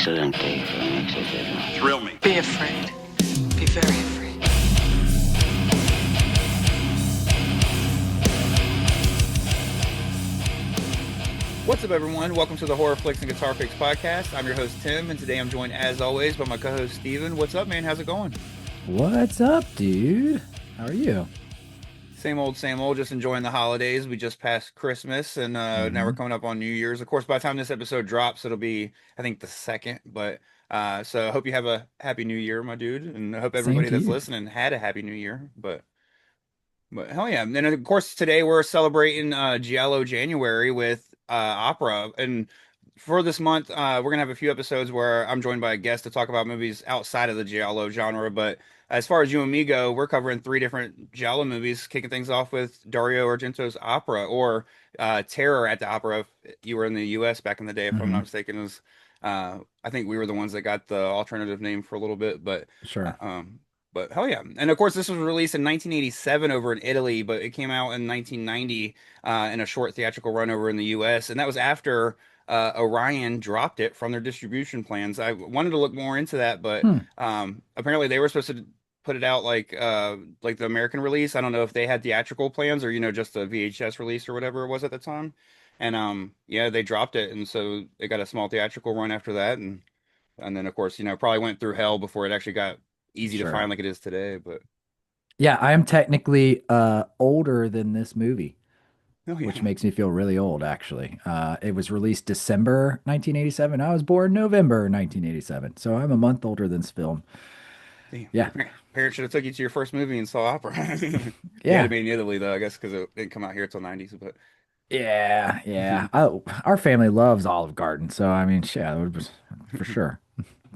etc. Thrill me. Be afraid. Be very afraid. What's up, everyone? Welcome to the Horror Flicks and Guitar Picks podcast. I'm your host, Tim, and today I'm joined, as always, by my co-host, Steven. What's up, man? How's it going? What's up, dude? How are you? Same old, same old. Just enjoying the holidays. We just passed Christmas, and now we're coming up on New Year's. Of course, by the time this episode drops, it'll be, I think, the second. But so I hope you have a happy New Year, my dude, and I hope Same everybody to that's you. listening had a happy New Year. But hell yeah! And of course, today we're celebrating Giallo January with opera. And for this month, we're gonna have a few episodes where I'm joined by a guest to talk about movies outside of the Giallo genre. But as far as you and me go, we're covering three different Giallo movies, kicking things off with Dario Argento's Opera, or Terror at the Opera. If you were in the U.S. back in the day, if I'm not Hmm. mistaken, it was I think we were the ones that got the alternative name for a little bit, uh, Sure. um, but hell yeah. And of course, this was released in 1987 over in Italy, but it came out in 1990 in a short theatrical run over in the US. And that was after Orion dropped it from their distribution plans. I wanted to look more into that, but Hmm. apparently they were supposed to put it out like the American release. I don't know if they had theatrical plans or, just a VHS release or whatever it was at the time. And yeah, they dropped it. And so it got a small theatrical run after that. And then, of course, probably went through hell before it actually got easy to Sure. find like it is today. But Yeah, I am technically older than this movie, oh which yeah, makes me feel really old, actually. It was released December 1987. I was born November 1987, so I'm a month older than this film. damn, Yeah. parents should have took you to your first movie and saw opera. You had to Yeah. be in Italy though, I guess, because it didn't come out here till '90s. But Yeah. Yeah. Our family loves Olive Garden, so I mean, yeah, it was for sure.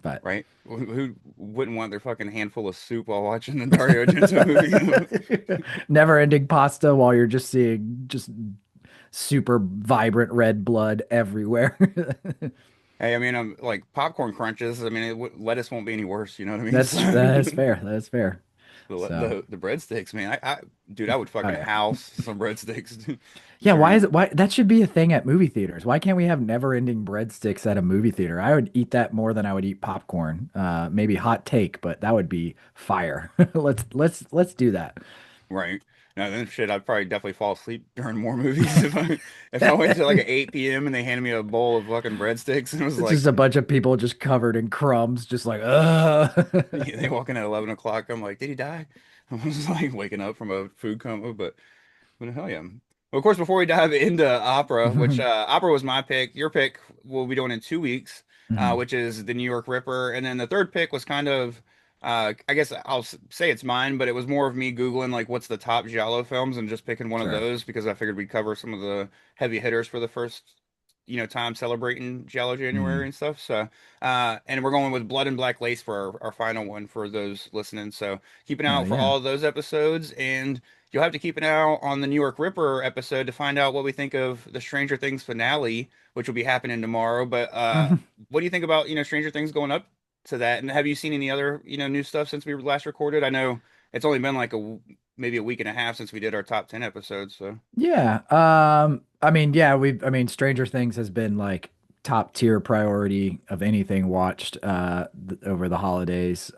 But right, who wouldn't want their fucking handful of soup while watching the Dario Argento movie? never-ending pasta while you're just seeing just super vibrant red blood everywhere. Hey, I mean, I'm like popcorn crunches. I mean, lettuce won't be any worse. You know what I mean? That is fair. That is fair. So, The breadsticks, man. Dude, I would oh fucking yeah. house some breadsticks Yeah, why is during. it why that should be a thing at movie theaters? Why can't we have never-ending breadsticks at a movie theater? I would eat that more than I would eat popcorn. Maybe hot take, but that would be fire. Let's do that. Right. No, then shit, I'd probably definitely fall asleep during more movies if I went to like at 8 p.m. and they handed me a bowl of fucking breadsticks and it was It's like just a bunch of people just covered in crumbs, just like, ugh. yeah, they walk in at 11 o'clock. I'm like, did he die? I was like waking up from a food coma, but hell yeah. Well, of course, before we dive into opera, which opera was my pick, your pick we'll be doing in 2 weeks, Mhm. which is the New York Ripper, and then the third pick was kind of, I guess say it's mine, but it was more of me Googling like what's the top Giallo films and just picking one of Sure. those because I figured we'd cover some of the heavy hitters for the first, time celebrating Giallo January Mhm. and stuff. So, and we're going with Blood and Black Lace for our final one for those listening. So keep an eye Hell out for yeah. all of those episodes, and you'll have to keep an eye out on the New York Ripper episode to find out what we think of the Stranger Things finale, which will be happening tomorrow. But what do you think about, Stranger Things going up to that? And have you seen any other, new stuff since we last recorded? I know it's only been like maybe a week and a half since we did our top 10 episodes. So, Yeah. I mean, yeah, I mean, Stranger Things has been like top tier priority of anything watched th over the holidays.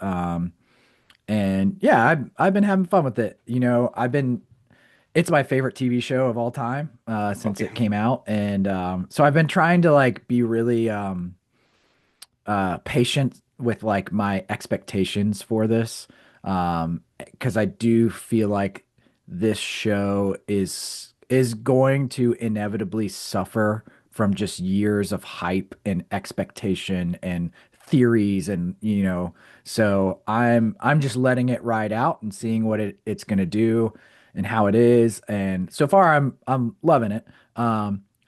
And yeah, I've been having fun with it. It's my favorite TV show of all time fuck since yeah. it came out. And so I've been trying to like be really patient with like my expectations for this. Because I do feel like this show is going to inevitably suffer from just years of hype and expectation and theories and so I'm just letting it ride out and seeing what it's gonna do and how it is. And so far I'm loving it.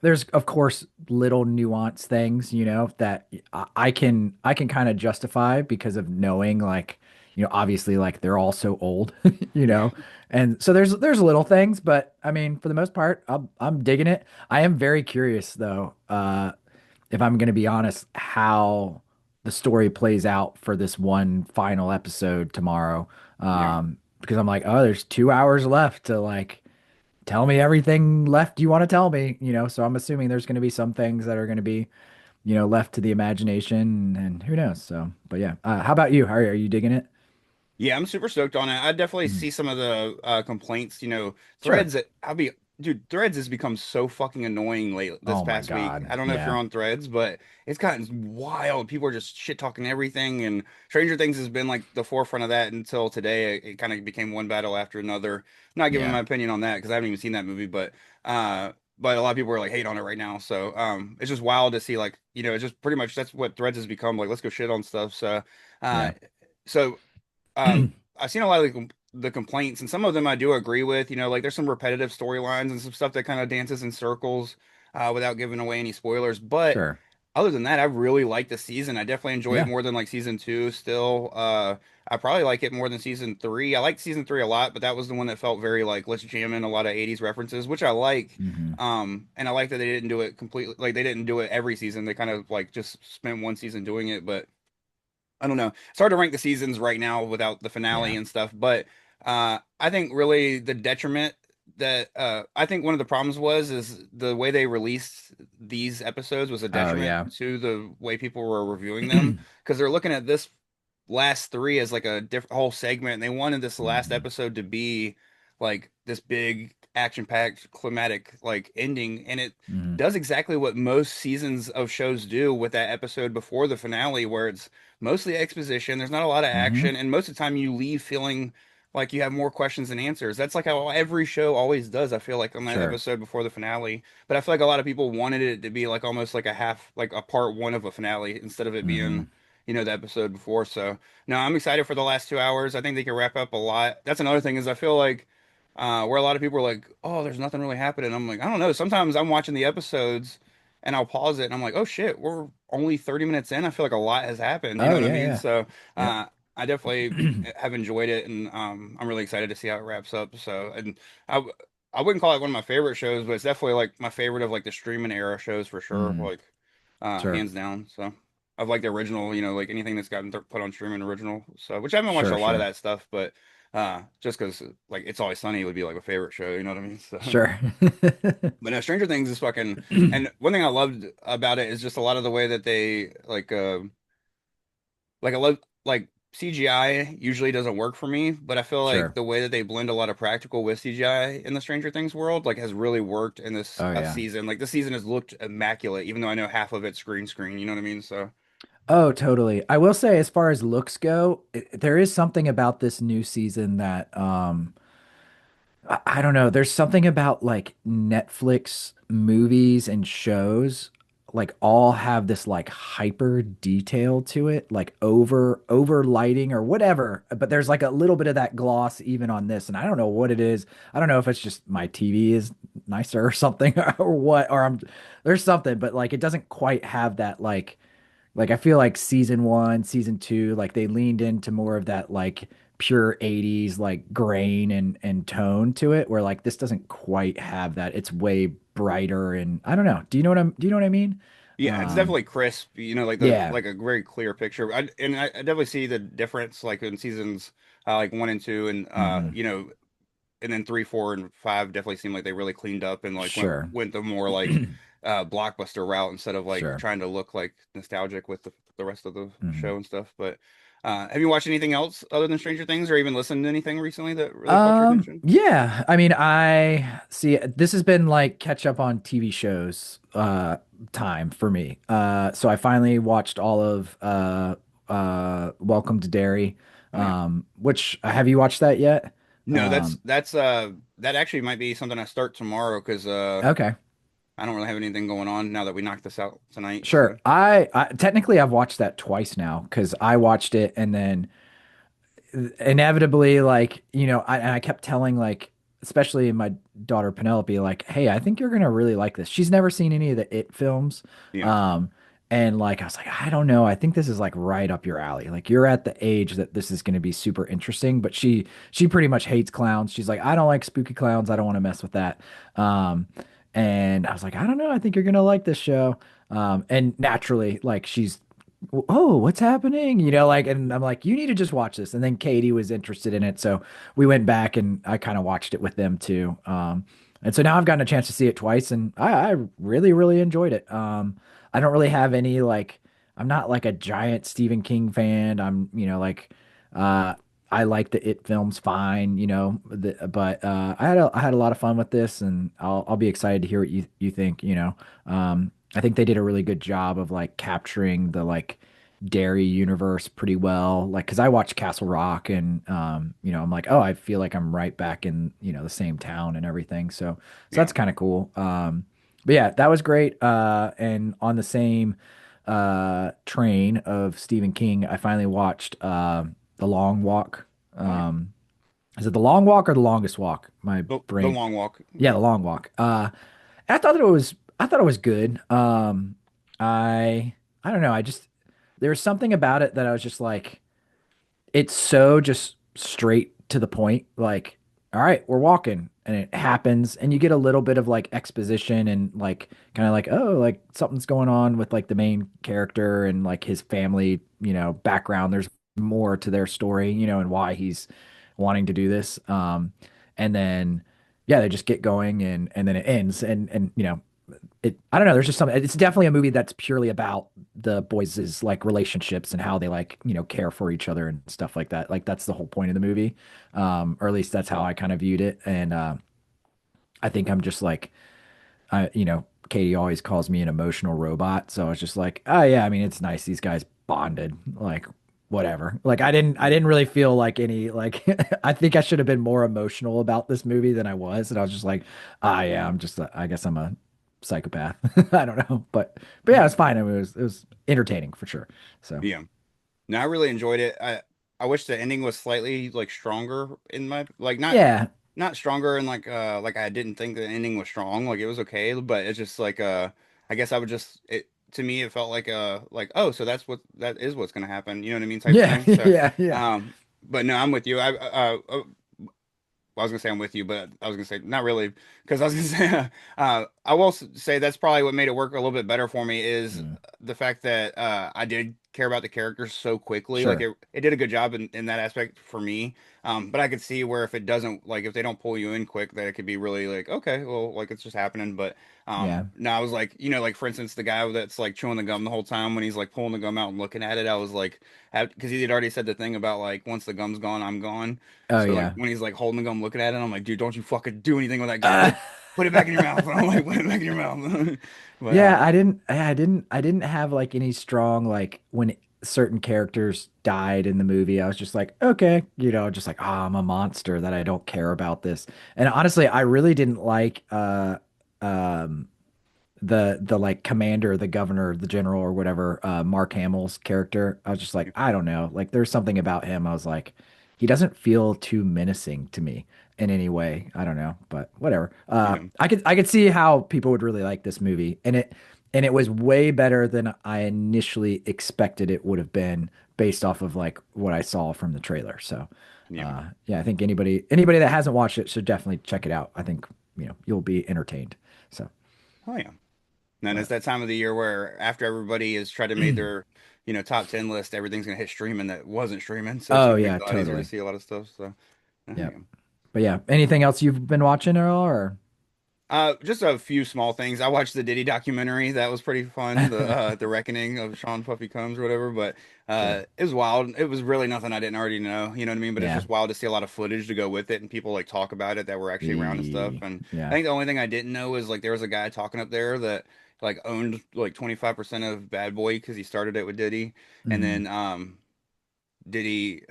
There's of course little nuance things, that I can kind of justify because of knowing like, obviously like they're all so old, you know. And so there's little things, but I mean, for the most part, I'm digging it. I am very curious though, if I'm gonna be honest, how the story plays out for this one final episode tomorrow. Yeah. Because I'm like, oh, there's 2 hours left to like tell me everything left you want to tell me, so I'm assuming there's going to be some things that are going to be left to the imagination, and who knows? So, but yeah. How about you? Are you digging it? Yeah, I'm super stoked on it. I definitely Mhm. see some of the complaints, Sure. threads that dude, threads has become so fucking annoying this Oh my past week. God. I don't know if you're Yeah. on threads, but it's gotten wild. People are just shit talking everything, and Stranger Things has been like the forefront of that until today. It kind of became one battle after another. Not giving Yeah. my opinion on that because I haven't even seen that movie, but a lot of people are like hate on it right now. So it's just wild to see like, it's just pretty much that's what threads has become. Like, let's go shit on stuff. Uh Yeah. so uh, I've seen a lot of the complaints, and some of them I do agree with. Like there's some repetitive storylines and some stuff that kind of dances in circles without giving away any spoilers. But Sure. other than that, I really like the season. I definitely enjoy it Yeah. more than like season two. Still, I probably like it more than season three. I liked season three a lot, but that was the one that felt very like let's jam in a lot of '80s references, which I like. Hmm. And I like that they didn't do it completely. Like they didn't do it every season. They kind of like just spent one season doing it, but. I don't know. It's hard to rank the seasons right now without the finale Yeah. and stuff, but I think really the detriment that I think one of the problems is the way they released these episodes was a Oh detriment yeah. to the way people were reviewing them because they're looking at this last three as like a different whole segment, and they wanted this last Hmm. episode to be like this big action-packed climatic like ending, and it Hmm. does exactly what most seasons of shows do with that episode before the finale, where it's mostly exposition. There's not a lot of Hmm. action, and most of the time you leave feeling like you have more questions than answers. That's like how every show always does. I feel like on that Sure. episode before the finale, but I feel like a lot of people wanted it to be like almost like a half, like a part one of a finale instead of it Hmm. being, the episode before. So no, I'm excited for the last 2 hours. I think they can wrap up a lot. That's another thing is I feel like where a lot of people are like, oh, there's nothing really happening. I'm like, I don't know. Sometimes I'm watching the episodes and I'll pause it and I'm like, oh shit, we're only 30 minutes in. I feel like a lot has happened. You know Oh what I yeah, mean? yeah. So Yep. I definitely have enjoyed it, and I'm really excited to see how it wraps up. So, and I I wouldn't call it one of my favorite shows, but it's definitely like my favorite of like the streaming era shows for sure, Hmm. like Sure. hands down. So. Of like the original, like anything that's gotten put on streaming original. So, which I haven't watched a Sure. lot of Sure. that stuff, but just because like It's Always Sunny would be like a favorite show, you know what I mean? So, Sure. but no, Stranger Things is fucking. And one thing I loved about it is just a lot of the way that they like I love like CGI usually doesn't work for me, but I feel like Sure. the way that they blend a lot of practical with CGI in the Stranger Things world like has really worked in this Oh yeah. season. Like this season has looked immaculate, even though I know half of it's green screen. You know what I mean? So Oh, totally. I will say, as far as looks go, there is something about this new season that I don't know. There's something about like Netflix movies and shows, like all have this like hyper detail to it, like over lighting or whatever. But there's like a little bit of that gloss even on this, and I don't know what it is. I don't know if it's just my TV is nicer or something or what, or there's something, but like it doesn't quite have that like I feel like season one, season two, like they leaned into more of that like pure 80s like grain and tone to it, where like this doesn't quite have that. It's way brighter and I don't know. Do you know what I mean? yeah, it's Um definitely crisp. Like the yeah. like a very clear picture. I definitely see the difference like in seasons like one and two, and Hmm. and then three, four, and five definitely seemed like they really cleaned up and like went Sure. went the more like blockbuster route instead of like Sure. trying to look like nostalgic with the rest of the Hmm. show and stuff. But have you watched anything else other than Stranger Things, or even listened to anything recently that really caught your attention? Yeah, I mean, I see this has been like catch up on TV shows time for me. So I finally watched all of Welcome to Derry. Oh yeah. Which have you watched that yet? No, Um that actually might be something I start tomorrow because okay. I don't really have anything going on now that we knocked this out tonight. Sure. So I technically I've watched that twice now because I watched it and then inevitably like I kept telling like especially my daughter Penelope like hey I think you're gonna really like this. She's never seen any of the It films. yeah. um and like I was like I don't know, I think this is like right up your alley, like you're at the age that this is gonna be super interesting, but she pretty much hates clowns. She's like I don't like spooky clowns, I don't want to mess with that. um and I was like I don't know, I think you're gonna like this show. And naturally like she's oh, what's happening? Like, and I'm like, you need to just watch this. And then Katie was interested in it. So we went back and I kind of watched it with them too. And so now I've gotten a chance to see it twice, and I really, really enjoyed it. I don't really have any like, I'm not like a giant Stephen King fan. Uh, I like the It films fine, but I had a lot of fun with this, and I'll be excited to hear what you think. I think they did a really good job of like capturing the like Derry universe pretty well. Like, because I watched Castle Rock, and I'm like, oh, I feel like I'm right back in the same town and everything. So Yeah. that's kind of cool. But yeah, that was great. And on the same train of Stephen King, I finally watched The Long Walk. Oh yeah. Is it The Long Walk or The Longest Walk? My The brain. long walk. Yeah, The Long Walk. I thought it was good. I don't know. There was something about it that I was just like, it's so just straight to the point. Like, all right, we're walking, and it happens, and you get a little bit of like exposition and like kind of like, oh, like something's going on with like the main character and like his family, background. There's more to their story, and why he's wanting to do this. And then yeah, they just get going, and then it ends, and I don't know, there's just something. It's definitely a movie that's purely about the boys' like relationships and how they like, care for each other and stuff like that. Like that's the whole point of the movie. Or at least that's how I kind of viewed it. And I think I'm just like, Katie always calls me an emotional robot. So I was just like, oh yeah, I mean, it's nice these guys bonded, like whatever. Like I didn't really feel like any like I think I should have been more emotional about this movie than I was. And I was just like, ah yeah, I guess I'm a psychopath. I don't know. But yeah, it's fine. I mean, it was entertaining for sure. So Yeah. No, I really enjoyed it. I wish the ending was slightly like stronger in my like yeah. not stronger and like I didn't think the ending was strong. Like it was okay, but it's just like I guess I would just it to me it felt like oh, so that is what's gonna happen. You know what I mean type Yeah. thing. So Yeah. Yeah. but no, I'm with you. I was gonna say I'm with you, but I was gonna say not really because I was gonna say I will say that's probably what made it work a little bit better for me is Mm, the fact that I did care about the characters so quickly. Like sure. it did a good job in that aspect for me. But I could see where if it doesn't like if they don't pull you in quick, that it could be really like okay, well like it's just happening. But Yeah. no, I was like like for instance the guy that's like chewing the gum the whole time when he's like pulling the gum out and looking at it, I was like because he had already said the thing about like once the gum's gone, I'm gone. Oh So like yeah. when he's like holding the gum, looking at it, I'm like, dude, don't you fucking do anything with that gum. Uh, Put it back in your mouth. I'm like, put it back in your mouth. But Yeah, I didn't have like any strong like when certain characters died in the movie. I was just like, okay, just like, I'm a monster that I don't care about this. And honestly, I really didn't like um the like commander, the governor, the general or whatever, Mark Hamill's character. I was just like, I don't know. Like there's something about him. I was like, he doesn't feel too menacing to me in any way. I don't know, but whatever. yeah, I could see how people would really like this movie. And it was way better than I initially expected it would have been based off of like what I saw from the trailer. So yeah. yeah, I think anybody that hasn't watched it should definitely check it out. I think, you'll be entertained. So Oh yeah. And then it's but that time of the year where after everybody has tried to make their, top 10 list, everything's gonna hit streaming that wasn't streaming. So it's oh gonna make yeah, it a lot easier to totally. see a lot of stuff. So Yeah. yeah. But yeah, anything else you've been watching at all or Just a few small things. I watched the Diddy documentary. That was pretty fun. The Reckoning of Sean Puffy Combs or whatever. But sure. it was wild. It was really nothing I didn't already know. You know what I mean? But it's Yeah. just wild to see a lot of footage to go with it and people like talk about it that were actually around and stuff. And I Yeah. think the only thing I didn't know is like there was a guy talking up there that like owned like 25% of Bad Boy because he started it with Diddy, and Hmm. then Diddy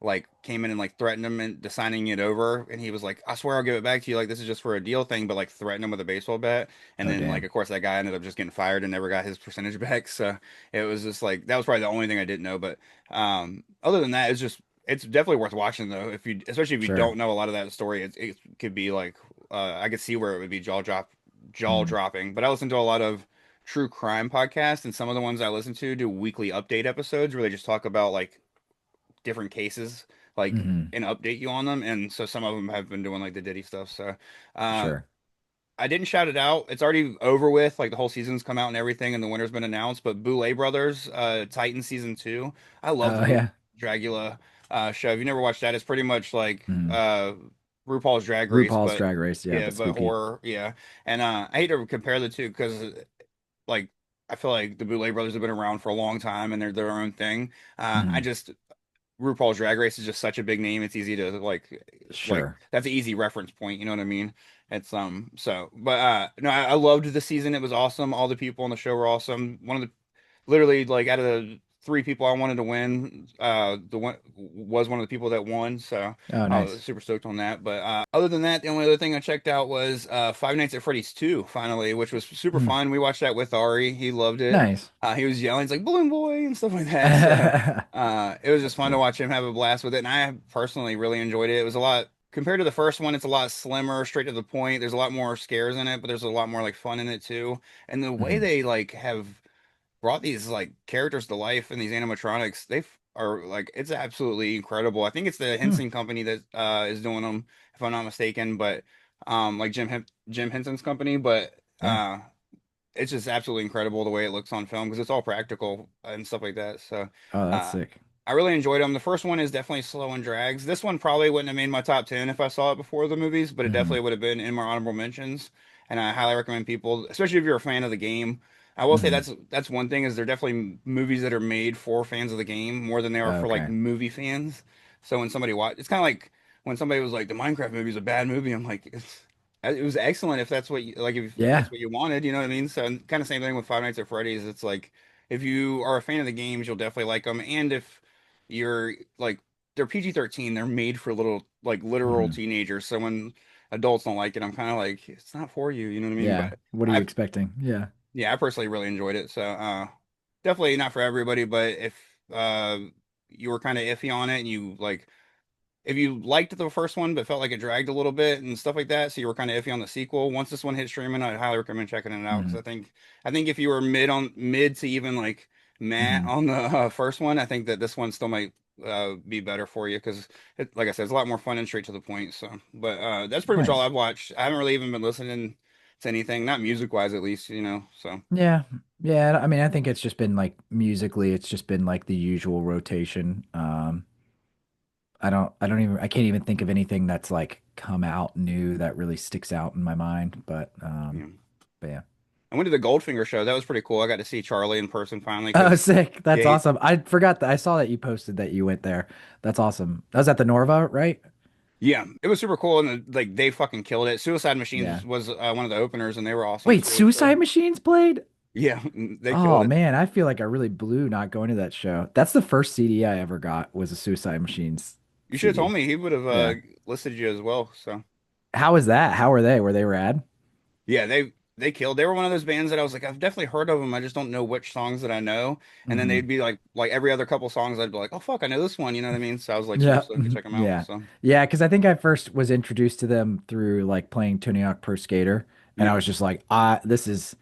like came in and like threatened him into signing it over, and he was like, I swear I'll give it back to you, like this is just for a deal thing, but like threatened him with a baseball bat. And Oh then like damn. of course that guy ended up just getting fired and never got his percentage back. So it was just like that was probably the only thing I didn't know. But other than that, it's definitely worth watching though, if you especially if you Sure. don't know a lot of that story. It could be like I could see where it would be jaw Mm. dropping. But I listen to a lot of true crime podcasts, and some of the ones I listen to do weekly update episodes where they just talk about like different cases, like Hmm. and update you on them. And so some of them have been doing like the Diddy stuff. So uh, Sure. I didn't shout it out. It's already over with. Like the whole season's come out and everything, and the winner's been announced. But Boulay Brothers, Titan season two. I love the Oh Boulay yeah. Dracula show. If you never watched that, it's pretty much like Mm. RuPaul's Drag Race, RuPaul's but Drag Race, yeah, yeah, but but spooky. horror, yeah. And I hate to compare the two because like I feel like the Bootleg Brothers have been around for a long time and they're their own thing. I Mhm. just RuPaul's Drag Race is just such a big name. It's easy to like Sure. that's an easy reference point. You know what I mean? It's so, but no, I loved the season. It was awesome. All the people on the show were awesome. One of the literally like out of the three people I wanted to win, the one was one of the people that won. So Oh, I was nice. super stoked on that. But other than that, the only other thing I checked out was Five Nights at Freddy's 2 finally, which was super Mm. fun. We watched that with Ari. He loved it. Nice. He was yelling, he's like balloon boy and stuff like that. So it was just That's fun to cool. watch him have a blast with it. And I personally really enjoyed it. It was a lot compared to the first one, it's a lot slimmer, straight to the point. There's a lot more scares in it, but there's a lot more like fun in it too. And the way Mhm. they like have brought these like characters to life and these animatronics, are like it's absolutely incredible. I think it's the Hmm. Henson company that is doing them, if I'm not mistaken, but like Jim Henson's company, but Yeah. it's just absolutely incredible the way it looks on film because it's all practical and stuff like that. So Oh, that's uh, sick. I really enjoyed them. The first one is definitely slow and drags. This one probably wouldn't have made my top 10 if I saw it before the movies, but it Hmm. definitely would have been in my honorable mentions. And I highly recommend people, especially if you're a fan of the game. I will say Hmm. that's one thing is there are definitely movies that are made for fans of the game more than they are for like Okay. movie fans. So when somebody watch, it's kind of like when somebody was like the Minecraft movie is a bad movie. I'm like it was excellent if that's what you like if Yeah. that's what you wanted, you know what I mean? So kind of same thing with Five Nights at Freddy's. It's like if you are a fan of the games, you'll definitely like them. And if you're like they're PG-13, they're made for little like literal Hmm. teenagers. So when adults don't like it, I'm kind of like it's not for you, you know what I mean? Yeah. But What are you I expecting? Yeah. yeah, I personally really enjoyed it. So definitely not for everybody, but if you were kind of iffy on it and you like if you liked the first one but felt like it dragged a little bit and stuff like that, so you were kind of iffy on the sequel. Once this one hit streaming, I'd highly recommend checking it out because Hmm. I think if you were mid to even like meh Hmm. on the first one, I think that this one still might be better for you because like I said, it's a lot more fun and straight to the point. So, but that's pretty much all Nice. I've watched. I haven't really even been listening to anything, not music wise at least, you know. So Yeah. Yeah. I mean, I think it's just been like musically, it's just been like the usual rotation. I can't even think of anything that's like come out new that really sticks out in my mind. yeah. But yeah. I went to the Goldfinger show. That was pretty cool. I got to see Charlie in person finally Oh, because sick. yeah, That's awesome. I forgot that I saw that you posted that you went there. That's awesome. That was at the Norva, right? yeah, it was super cool, and like they fucking killed it. Suicide Yeah. Machines was one of the openers, and they were awesome Wait, too. So Suicide Machines played? yeah, they killed Oh it. man, I feel like I really blew not going to that show. That's the first CD I ever got was a Suicide Machines You should have told CD. me he would have Yeah. listed you as well. So How was that? How were they? Were they rad? yeah, they killed. They were one of those bands that I was like, I've definitely heard of them. I just don't know which songs that I know. And then they'd Hmm. be like every other couple songs, I'd be like, oh fuck, I know this one. You know what I mean? So I was like super Yeah. stoked to check them out. Yeah. So Yeah, because I think I first was introduced to them through like playing Tony Hawk Pro Skater. And I yeah, was just like, this is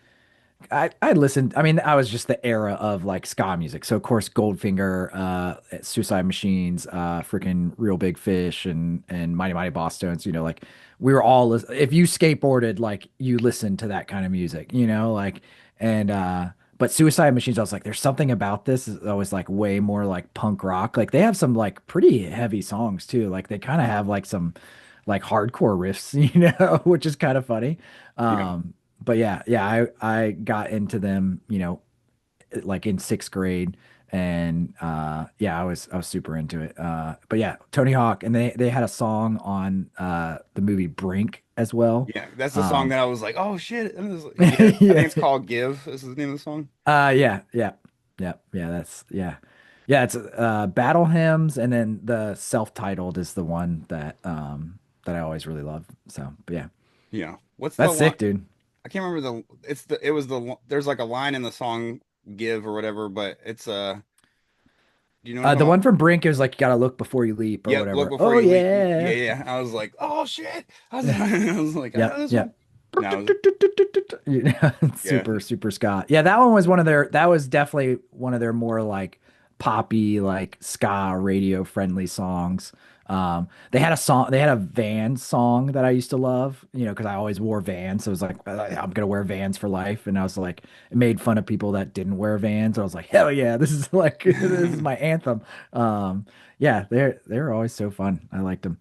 I listened. I mean, I was just the era of like ska music. So of course, Goldfinger, Suicide Machines, freaking Real Big Fish, and Mighty Mighty Boss Stones. You know, like we were all. If you skateboarded, like you listened to that kind of music. You know, like and but Suicide Machines, I was like, there's something about this that was like way more like punk rock. Like they have some like pretty heavy songs too. Like they kind of have like some like hardcore riffs, you know, which is kind of funny. yeah, But yeah, I got into them, you know, like in sixth grade, and yeah, I was super into it. But yeah, Tony Hawk, and they had a song on the movie Brink as well. yeah. That's the song Um, that I was like, oh shit. And yeah, I think yeah, it's called "Give." This is the name of the song. yeah. Yeah, it's battle hymns, and then the self-titled is the one that I always really love. So, but yeah, Yeah. What's the that's line? sick, dude. I can't remember it was there's like a line in the song "Give" or whatever, but it's do you know what I'm The talking one about? from Brink is like you gotta look before you leap or Yep, look whatever. before Oh you leave. Yeah, yeah. yeah. I was like, oh shit. I was like, I know Yep, this one. yep. No, You know, yeah, super Scott. Yeah, that one was that was definitely one of their more like poppy, like ska radio friendly songs. They had a Vans song that I used to love, you know, because I always wore Vans. So it was like, I'm gonna wear Vans for life. And I was like, it made fun of people that didn't wear Vans. I was like, hell yeah, this is like, this is my anthem. Yeah, they're always so fun. I liked them.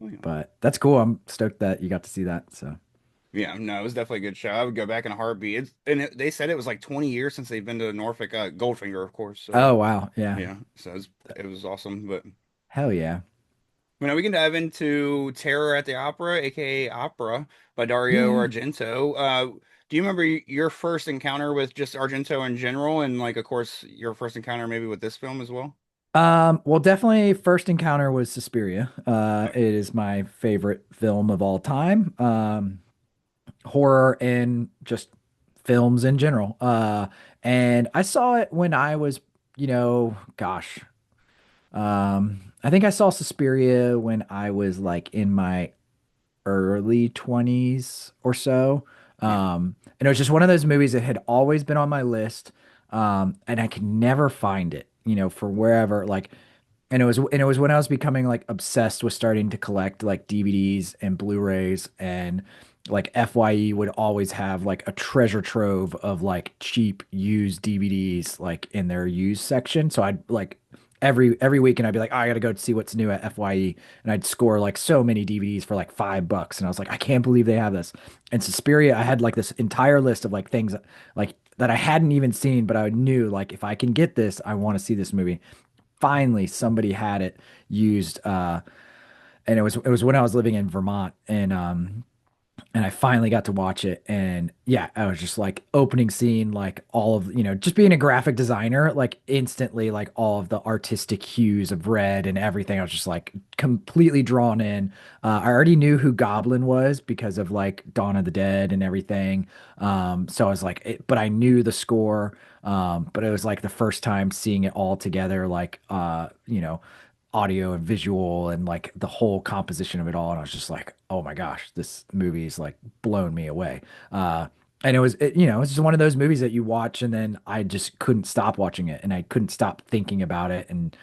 Oh, yeah. But that's cool. I'm stoked that you got to see that. So, Yeah, no, it was definitely a good show. I would go back in a heartbeat. They said it was like 20 years since they've been to Norfolk, Goldfinger, of course. So oh wow, yeah, yeah, so it was awesome. But hell yeah, we can dive into Terror at the Opera, aka Opera, by Dario yeah. Argento. Do you remember your first encounter with just Argento in general, and like, of course, your first encounter maybe with this film as well? Well, definitely first encounter was Suspiria. It is my favorite film of all time. Horror and just films in general. And I saw it when I was, gosh, I think I saw Suspiria when I was like in my early 20s or so. Yeah, And it was just one of those movies that had always been on my list. And I could never find it, for wherever, like, and it was when I was becoming like obsessed with starting to collect like DVDs and Blu-rays, and like FYE would always have like a treasure trove of like cheap used DVDs like in their used section. So I'd like every weekend I'd be like, oh, I gotta go see what's new at FYE, and I'd score like so many DVDs for like $5, and I was like, I can't believe they have this. And Suspiria, I had like this entire list of like things like that I hadn't even seen, but I knew like if I can get this, I want to see this movie. Finally somebody had it used, and it was when I was living in Vermont, and I finally got to watch it. And yeah, I was just like opening scene, like all of, just being a graphic designer, like instantly, like all of the artistic hues of red and everything. I was just like completely drawn in. I already knew who Goblin was because of like Dawn of the Dead and everything. So I was like, but I knew the score. But it was like the first time seeing it all together, like, audio and visual and like the whole composition of it all. And I was just like, oh my gosh, this movie's like blown me away. And it's just one of those movies that you watch and then I just couldn't stop watching it and I couldn't stop thinking about it. And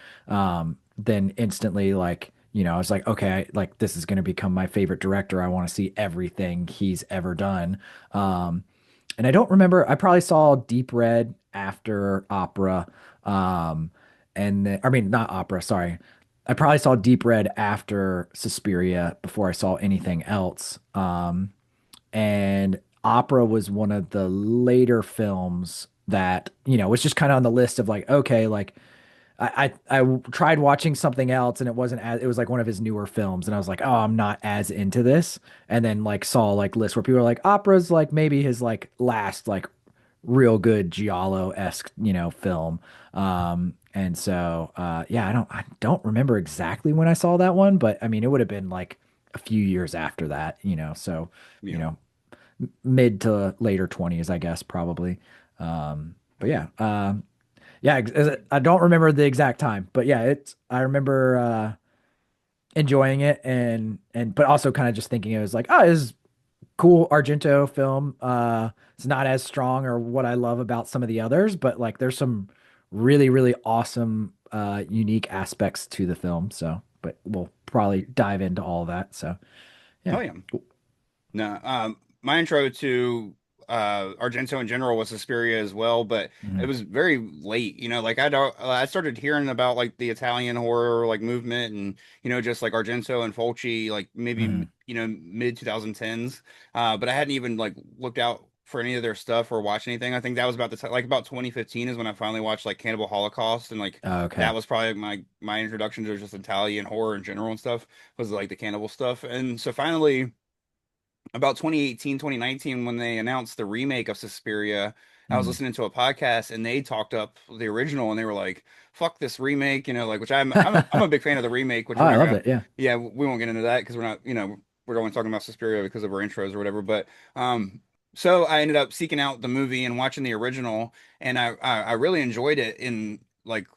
then instantly, like, I was like, okay, like this is going to become my favorite director. I want to see everything he's ever done. Um, and I don't remember, I probably saw Deep Red after Opera. Um, and then, I mean, not Opera, sorry. I probably saw Deep Red after Suspiria before I saw anything else. And Opera was one of the later films that, was just kind of on the list of like, okay, like I tried watching something else and it was like one of his newer films and I was like, oh, I'm not as into this. And then like saw like lists where people are like, Opera's like maybe his like last like real good Giallo-esque, film. And so yeah, I don't remember exactly when I saw that one, but I mean it would have been like a few years after that, so, you yeah. know, mid to later 20s, I guess, probably. But yeah, yeah, I don't remember the exact time, but yeah, I remember enjoying it and but also kind of just thinking it was like, oh, this is cool Argento film. It's not as strong or what I love about some of the others, but like there's some really, really awesome unique aspects to the film. So, but we'll probably dive into all of that. So, yeah. Oh yeah. No, my intro to Argento in general was Suspiria as well, but it Mhm. was very late. Like I started hearing about like the Italian horror like movement, and just like Argento and Fulci, like maybe Mhm. mid 2010s. But I hadn't even like looked out for any of their stuff or watched anything. I think that was about the time, like about 2015 is when I finally watched like Cannibal Holocaust, and like Okay. that was probably my introduction to just Italian horror in general and stuff, was like the cannibal stuff. And so finally about 2018, 2019, when they announced the remake of Suspiria, I was Mhm. listening to a podcast and they talked up the original and they were like, fuck this remake, like, which I'm a big fan of the remake, which Oh, we're I not love gonna, it. Yeah. yeah, we won't get into that because we're not, we're only talking about Suspiria because of our intros or whatever. But, so I ended up seeking out the movie and watching the original, and I really enjoyed it in like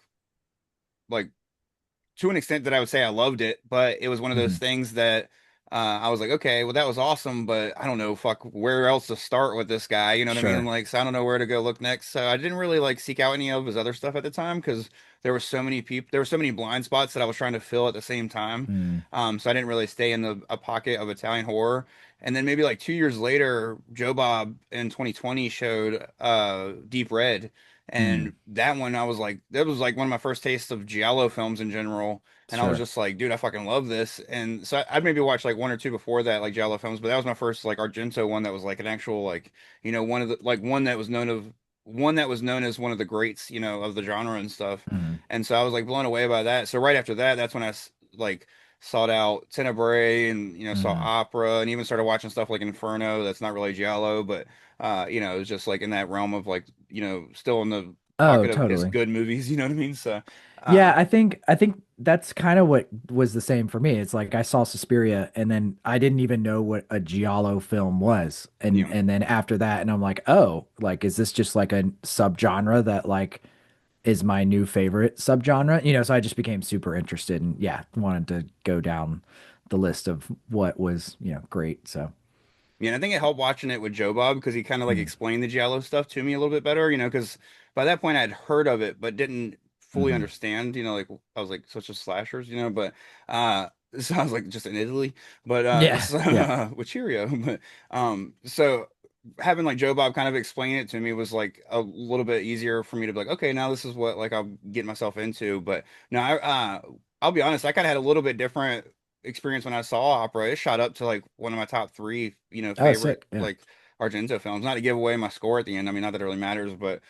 to an extent that I would say I loved it, but it was one of those Mhm. things that I was like, okay, well, that was awesome, but I don't know, fuck, where else to start with this guy? You know what I mean? Sure. Like, so I don't know where to go look next. So I didn't really like seek out any of his other stuff at the time because there were so many people, there were so many blind spots that I was trying to fill at the same time. Mm. So I didn't really stay in a pocket of Italian horror. And then maybe like 2 years later, Joe Bob in 2020 showed Deep Red. And Mm, that one, I was like, that was like one of my first tastes of Giallo films in general. And I was sure. just like, dude, I fucking love this. And so I'd maybe watched like one or two before that, like Giallo films, but that was my first like Argento one that was like an actual like, one of the like one that was known as one of the greats, of the genre and stuff. Mm, And so I was like blown away by that. So right after that, that's when like sought out Tenebrae and saw mm. Opera and even started watching stuff like Inferno. That's not really Giallo, but it was just like in that realm of like still in the Oh, pocket of it's totally. good movies. You know what I mean? So Yeah, uh, I think that's kind of what was the same for me. It's like I saw Suspiria and then I didn't even know what a giallo film was. And yeah. and then after that and I'm like, "Oh, like is this just like a subgenre that like is my new favorite subgenre?" So I just became super interested and yeah, wanted to go down the list of what was, great. So, Yeah, and I think it helped watching it with Joe Bob because he kind of like mm, explained the Giallo stuff to me a little bit better, because by that point I'd heard of it but didn't fully hmm. understand, like I was like such as slashers, but so I was like just in Italy, but Yeah, so yeah. with Cheerio, but so having like Joe Bob kind of explain it to me was like a little bit easier for me to be like, okay, now this is what like I'll get myself into, but no, I'll be honest, I kind of had a little bit different experience when I saw Opera. It shot up to like one of my top three, Oh, favorite sick. Yeah, like Argento films. Not to give away my score at the end. I mean, not that it really matters, but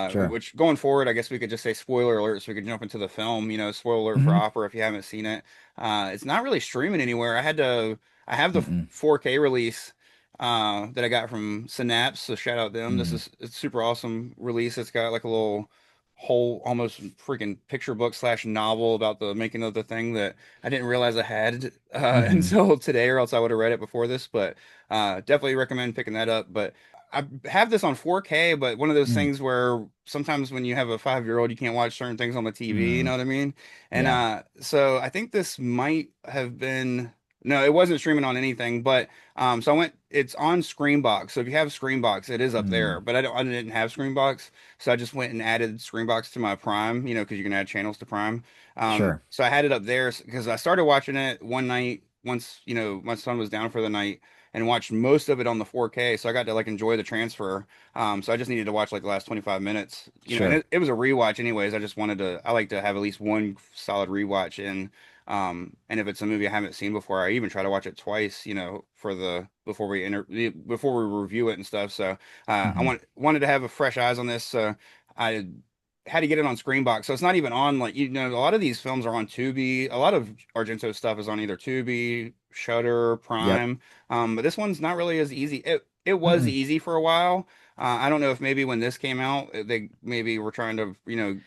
sure. which going forward, I guess we could just say spoiler alert, so we could jump into the film. Spoiler alert for Hmm. Opera if you haven't seen it. It's not really streaming anywhere. I have the Mm-mm. 4K release. That I got from Synapse, so shout out them. Mm. It's super awesome release. It's got like a little whole almost freaking picture book slash novel about the making of the thing that I didn't realize I had Hmm. until today, or else I would have read it before this. But definitely recommend picking that up. But I have this on 4K, but one of those Mm. things where sometimes when you have a 5-year old, you can't watch certain things on the TV. You know Mm. what I mean? And Yeah. so I think this might have been. No, it wasn't streaming on anything, but so I went. It's on Screenbox. So if you have Screenbox, it is up there. Mm. But I didn't have Screenbox, so I just went and added Screenbox to my Prime, because you can add channels to Prime. Sure. So I had it up there because I started watching it one night once, my son was down for the night and watched most of it on the 4K. So I got to like enjoy the transfer. So I just needed to watch like the last 25 minutes, and Sure. it was a rewatch anyways. I like to have at least one solid rewatch and if it's a movie I haven't seen before, I even try to watch it twice, for the before we review it and stuff. So I Hmm. wanted to have a fresh eyes on this. So I had to get it on Screenbox. So it's not even on like a lot of these films are on Tubi. A lot of Argento stuff is on either Tubi, Shudder, Yep. Prime. But this one's not really as easy. It was Mm-mm. easy for a while. I don't know if maybe when this came out, they maybe were trying to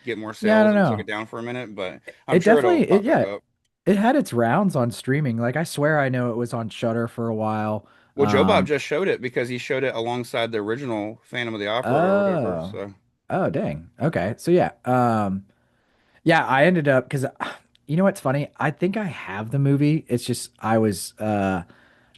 get more Yeah, I sales don't and took it know. down for a minute, but I'm It sure it'll definitely, pop back yeah, up. it had its rounds on streaming. Like I swear I know it was on Shutter for a while. Well, Joe Bob Um, just showed it because he showed it alongside the original Phantom of the Opera or whatever. oh, So, oh, dang. Okay. So yeah. Yeah, I ended up because you know what's funny? I think I have the movie. It's just I was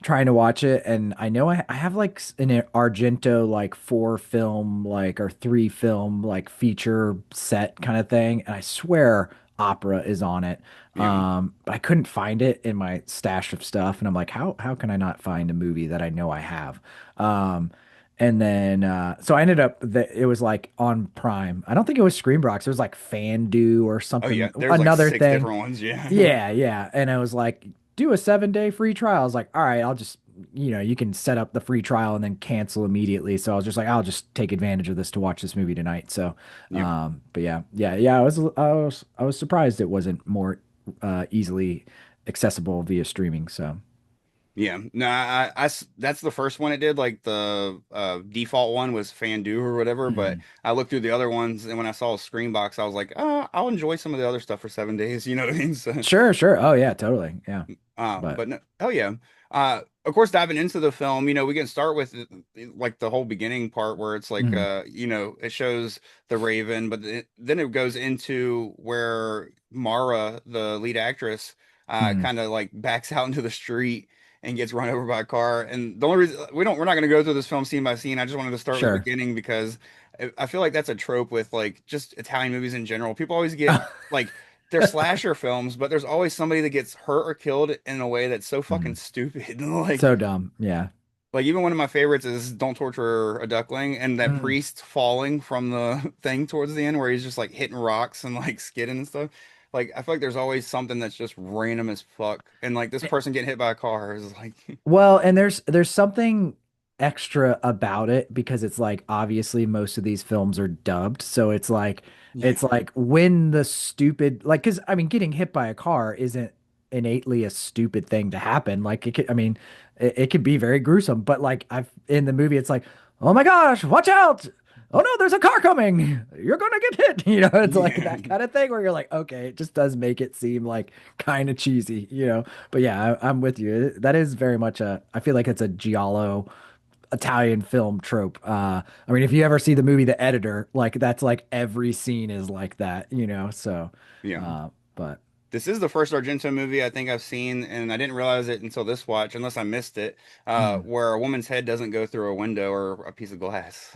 trying to watch it and I know I have like an Argento like 4 film like or 3 film like feature set kind of thing and I swear Opera is on it. yeah. But I couldn't find it in my stash of stuff and I'm like how can I not find a movie that I know I have? Um and then so I ended up that it was like on Prime. I don't think it was Screenbox. It was like Fandu or Oh yeah, something there's like another six thing. different ones. Yeah. Yeah, yeah. And I was like, do a 7 day free trial. I was like, all right, I'll just, you can set up the free trial and then cancel immediately. So I was just like, I'll just take advantage of this to watch this movie tonight. So, Yeah. but yeah, yeah, yeah. I was surprised it wasn't more easily accessible via streaming. So, Yeah. No, that's the first one it did. Like the default one was Fandu or whatever. But mhm. I looked through the other ones, and when I saw a Screenbox, I was like, I'll enjoy some of the other stuff for 7 days. You know what I mean? So, Sure, sure. Oh yeah, totally. Yeah. But but no, hell yeah. Of course, diving into the film, we can start with like the whole beginning part where it's like, mhm, it shows the Raven, but then it goes into where Mara, the lead actress, mhm. kind of like backs out into the street and gets run over by a car. And the only reason we're not going to go through this film scene by scene. I just wanted to start with the Sure. beginning because I feel like that's a trope with like just Italian movies in general. People always get like they're slasher films, but there's always somebody that gets hurt or killed in a way that's so fucking Mhm. stupid. Like So dumb. Yeah. Like even one of my favorites is "Don't Torture a Duckling" and that Mm. priest falling from the thing towards the end where he's just like hitting rocks and like skidding and stuff. Like I feel like there's always something that's just random as fuck, and like this person getting hit by a car is like, Well, and there's something extra about it because it's like obviously most of these films are dubbed, so yeah, it's like when the stupid like because I mean getting hit by a car isn't innately a stupid thing to happen. Like it could, I mean, it could be very gruesome, but like I've in the movie it's like, oh my gosh, watch out! Oh no, there's a car coming! You're gonna get hit. You know, it's like yeah, that kind of thing where you're like, okay, it just does make it seem like kind of cheesy, you know. But yeah, I'm with you. That is very much a, I feel like it's a giallo Italian film trope. I mean, if you ever see the movie The Editor, like that's like every scene is like that, you know. So, yeah. but This is the first Argento movie I think I've seen, and I didn't realize it until this watch, unless I missed it, mm. where a woman's head doesn't go through a window or a piece of glass.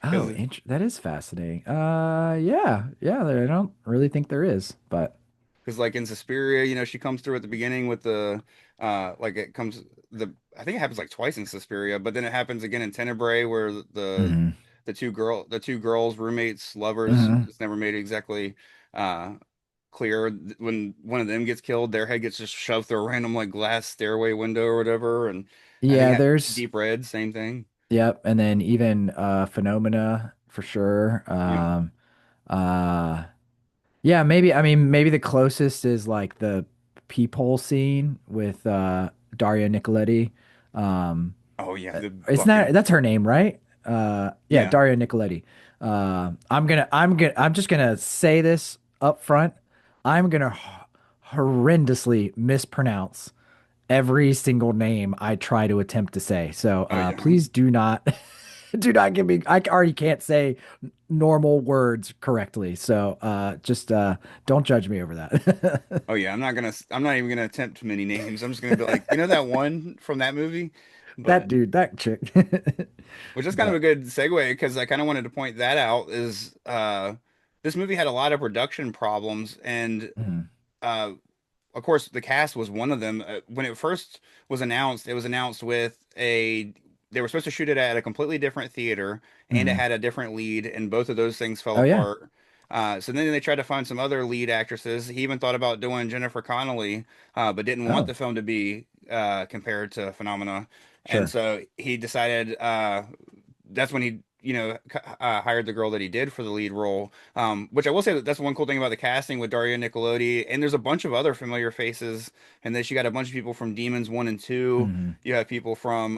Oh, Because that is fascinating. Yeah, yeah. I don't really think there is, but like in Suspiria, she comes through at the beginning with the like it comes the I think it happens like twice in Suspiria, but then it happens again in Tenebrae where hmm the two girls, roommates, lovers, hmm it's never made exactly uh clear when one of them gets killed, their head gets just shoved through a random like glass stairway window or whatever, and I think yeah, there's Deep Red, same thing. yep, and then even Phenomena for sure. Yeah. Uh Yeah, maybe I mean maybe the closest is like the peephole scene with Daria Nicoletti. Um Oh yeah, the it's not fucking that's her name, right? Yeah, yeah. Daria Nicoletti. I'm just gonna say this up front. I'm gonna horrendously mispronounce every single name I try to attempt to say. So Oh yeah. please do not do not give me I already can't say normal words correctly. So just don't judge me over that. Oh yeah, I'm not even gonna attempt many names. I'm just gonna be like, that one from that movie? That But dude, that chick. which is kind of a But good segue because I kind of wanted to point that out is this movie had a lot of production problems and mhm. uh of course, the cast was one of them. When it first was announced, it was announced with a. They were supposed to shoot it at a completely different theater, and it Mhm. had a different lead, and both of those things fell Oh yeah. apart. So then they tried to find some other lead actresses. He even thought about doing Jennifer Connelly, but didn't want Oh, the film to be compared to Phenomena, and sure. so he decided. That's when he hired the girl that he did for the lead role, which I will say that that's one cool thing about the casting with Dario Nicolodi, and there's a bunch of other familiar faces, and then you got a bunch of people from Demons 1 and 2. Mhm. You have people from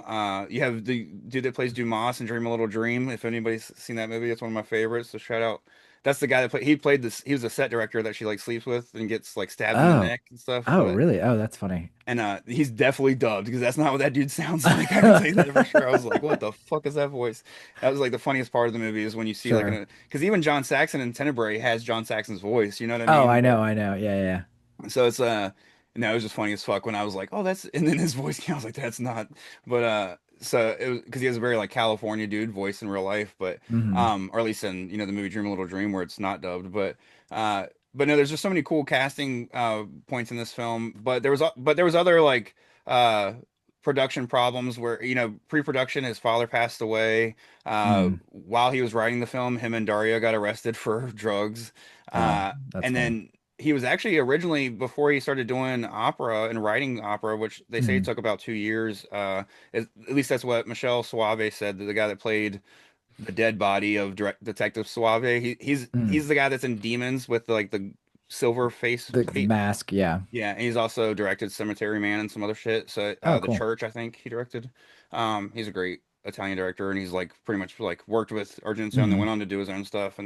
you have the dude that plays Dumas in Dream a Little Dream. If anybody's seen that movie, it's one of my favorites, so shout out. That's the guy that played this. He was a set director that she like sleeps with and gets like stabbed in the Oh. neck and stuff. Oh, But really? Oh, that's funny. and he's definitely dubbed because that's not what that dude sounds like. I can tell you that for sure. I was like, what the fuck is that voice? That was like the funniest part of the movie is when you see like Sure. an because even John Saxon in Tenebrae has John Saxon's voice. You know what I Oh, mean? But I know. Yeah, yeah. so it's no, it was just funny as fuck when I was like, oh, that's and then his voice came. I was like, that's not. But so it was because he has a very like California dude voice in real life, but hmm or at least in the movie Dream a Little Dream where it's not dubbed, but no, there's just so many cool casting points in this film. But there was other like uh production problems where pre-production his father passed away Mm. while he was writing the film. Him and Dario got arrested for drugs. Oh, Uh, that's and funny. then he was actually originally before he started doing opera and writing opera, which they say it Mm. took about 2 years. At least that's what Michelle Soavi said, the guy that played the dead body of Detective Soavi. Mm. He's the guy that's in Demons with like the silver face The plate. mask, yeah. Yeah, and he's also directed Cemetery Man and some other shit. So Oh, The cool. Church, I think he directed. He's a great Italian director, and he's like pretty much like worked with Argento and then hmm went on to do his own stuff.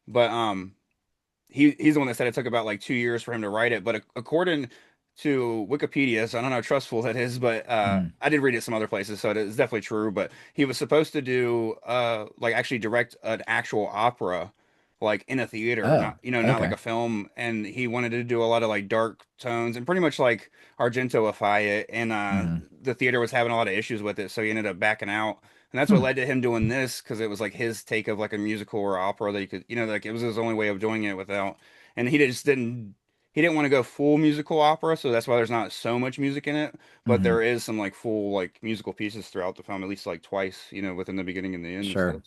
But he's the one that said it took about like 2 years for him to write it. But according to Wikipedia, so I don't know how trustful that is, but hmm I did read it some other places, so it is definitely true. But he was supposed to do like actually direct an actual opera like in a theater, Oh, not like okay. a film, and he wanted to do a lot of like dark tones and pretty much like Argentoify it, and hmm the theater was having a lot of issues with it, so he ended up backing out. And that's what Hmm. led to him doing this because it was like his take of like a musical or opera that he could, like it was his only way of doing it without. And he just didn't. he didn't want to go full musical opera, so that's why there's not so much music in it. But Hmm. there is some like full like musical pieces throughout the film, at least like twice, within the beginning and the end and Sure. stuff.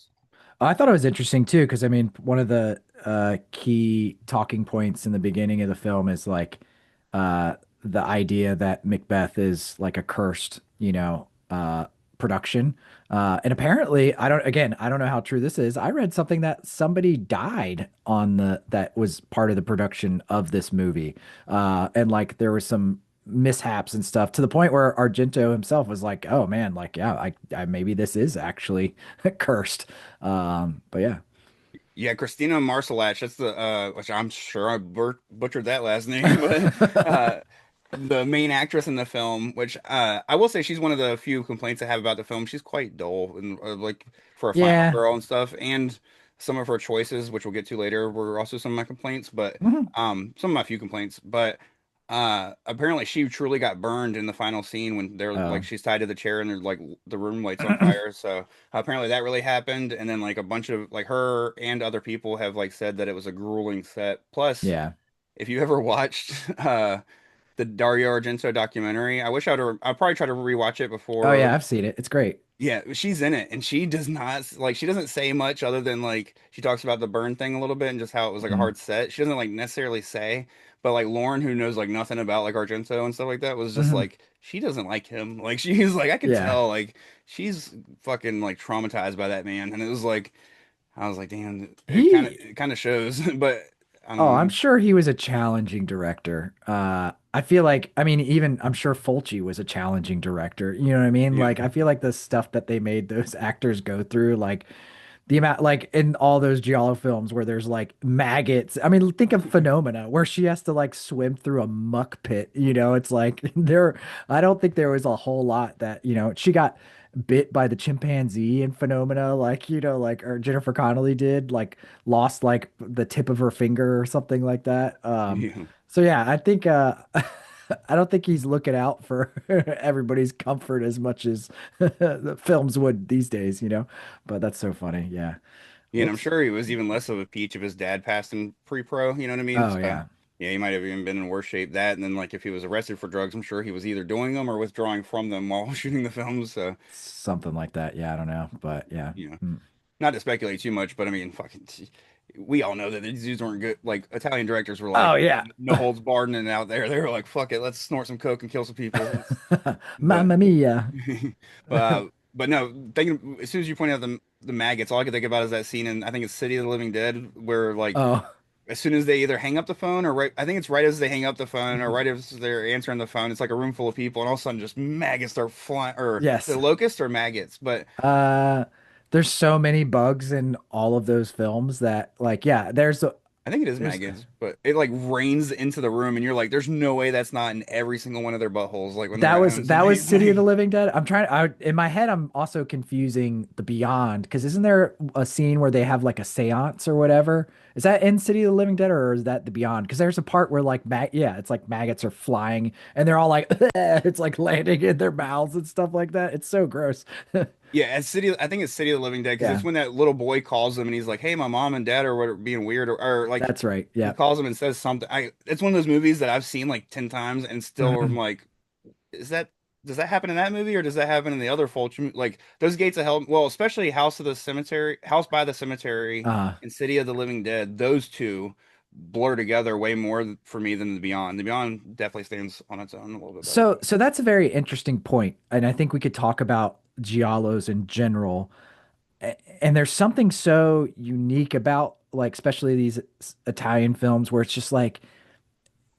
I thought it was interesting too, because I mean, one of the key talking points in the beginning of the film is like uh, the idea that Macbeth is like a cursed, production. And apparently, I don't know how true this is. I read something that somebody died on that was part of the production of this movie. And like there was some mishaps and stuff to the point where Argento himself was like, "Oh man, like yeah, I maybe this is actually cursed." But yeah. Yeah, Christina Marsalach, that's the which I'm sure I butchered that last name, but the main actress in the film, which I will say she's one of the few complaints I have about the film. She's quite dull and like for a final Yeah. girl and stuff, and some of her choices, which we'll get to later, were also some of my complaints, but Mhm. some of my few complaints, but apparently she truly got burned in the final scene when they're like Oh, she's tied to the chair and they're like the room lights on fire. So apparently that really happened, and then like a bunch of like her and other people have like said that it was a grueling set. Plus, yeah. if you ever watched the Dario Argento documentary, I'll probably try to rewatch it Oh before. yeah, I've seen it. It's great. Yeah, she's in it, and she does not like she doesn't say much other than like she talks about the burn thing a little bit and just how it was like a Hmm. hard set. She doesn't like necessarily say, but like Lauren, who knows like nothing about like Argento and stuff like that, was just Hmm. like she doesn't like him. Like she's like I could Yeah. tell like she's fucking like traumatized by that man, and it was like I was like, damn, He it kind of shows, but I Oh, don't I'm know. sure he was a challenging director. I feel like, I mean, even I'm sure Fulci was a challenging director. You know what I mean? Yeah, Like, I feel like the stuff that they made those actors go through, like the amount, like in all those Giallo films where there's like maggots. I mean, think of Phenomena, where she has to like swim through a muck pit. It's like I don't think there was a whole lot that, she got bit by the chimpanzee in Phenomena, like, like, or Jennifer Connelly did, like, lost like the tip of her finger or something like that. yeah. So yeah, I think, I don't think he's looking out for everybody's comfort as much as the films would these days, but that's so funny. Yeah. Yeah, and I'm Whoops. sure he was even less of a peach if his dad passed in pre-pro, you know what I mean? Oh So, yeah. yeah, he might have even been in worse shape that. And then, like, if he was arrested for drugs, I'm sure he was either doing them or withdrawing from them while shooting the films. So, Something like that. Yeah, I don't know, but yeah. you know, Mm. not to speculate too much, but I mean, fucking, we all know that these dudes weren't good. Like, Italian directors were Oh like, yeah. no holds barred and out there. They were like, fuck it, let's snort some coke and kill some people. But Mamma mia. but no, thinking as soon as you point out the maggots, all I could think about is that scene in I think it's City of the Living Dead where like Oh. as soon as they either hang up the phone or right, I think it's right as they hang up the phone or right as they're answering the phone, it's like a room full of people, and all of a sudden just maggots start flying, or is it Yes. locusts or maggots? But Uh there's so many bugs in all of those films that like yeah, I think it is there's maggots, but it like rains into the room, and you're like, there's no way that's not in every single one of their buttholes, like when they're that at was home that was tonight. City of the Like, Living Dead. In my head I'm also confusing The Beyond because isn't there a scene where they have like a séance or whatever? Is that in City of the Living Dead or is that The Beyond? Because there's a part where like yeah, it's like maggots are flying and they're all like it's like landing in their mouths and stuff like that. It's so gross. yeah, I think it's City of the Living Dead because Yeah, it's when that little boy calls them and he's like, "Hey, my mom and dad are being weird," or like that's right. he Yeah. calls them and says something. It's one of those movies that I've seen like 10 times and still I'm Mhm. like, is that does that happen in that movie or does that happen in the other Fulci like those Gates of Hell? Well, especially House by the Cemetery, Uh, and City of the Living Dead. Those two blur together way more for me than the Beyond. The Beyond definitely stands on its own a little bit better. so that's a very interesting point, and I think we could talk about giallos in general. And there's something so unique about like especially these Italian films where it's just like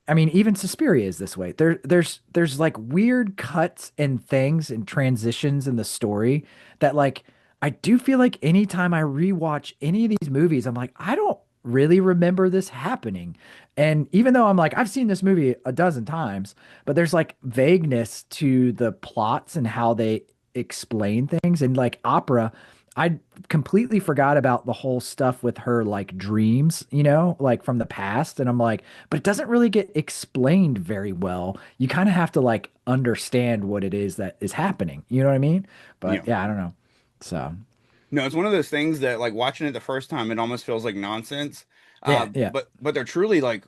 I mean even Suspiria is this way. There's like weird cuts and things and transitions in the story that like I do feel like anytime I rewatch any of these movies I'm like I don't really remember this happening. And even though I'm like I've seen this movie a dozen times, but there's like vagueness to the plots and how they explain things and like opera I completely forgot about the whole stuff with her like dreams, like from the past. And I'm like, but it doesn't really get explained very well. You kind of have to like understand what it is that is happening. You know what I mean? But Yeah. yeah, I don't know. So No, it's one of those things that like watching it the first time, it almost feels like nonsense. yeah, yeah. But they're truly like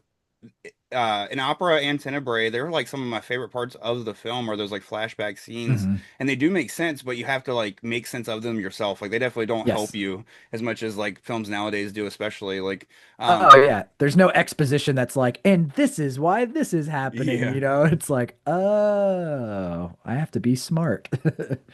in opera and tenebrae, they're like some of my favorite parts of the film are those like flashback scenes, Hmm. and they do make sense, but you have to like make sense of them yourself. Like they definitely don't help Yes. you as much as like films nowadays do, especially like Oh yeah. There's no exposition that's like, and this is why this is happening, yeah. you know? It's like, oh, I have to be smart.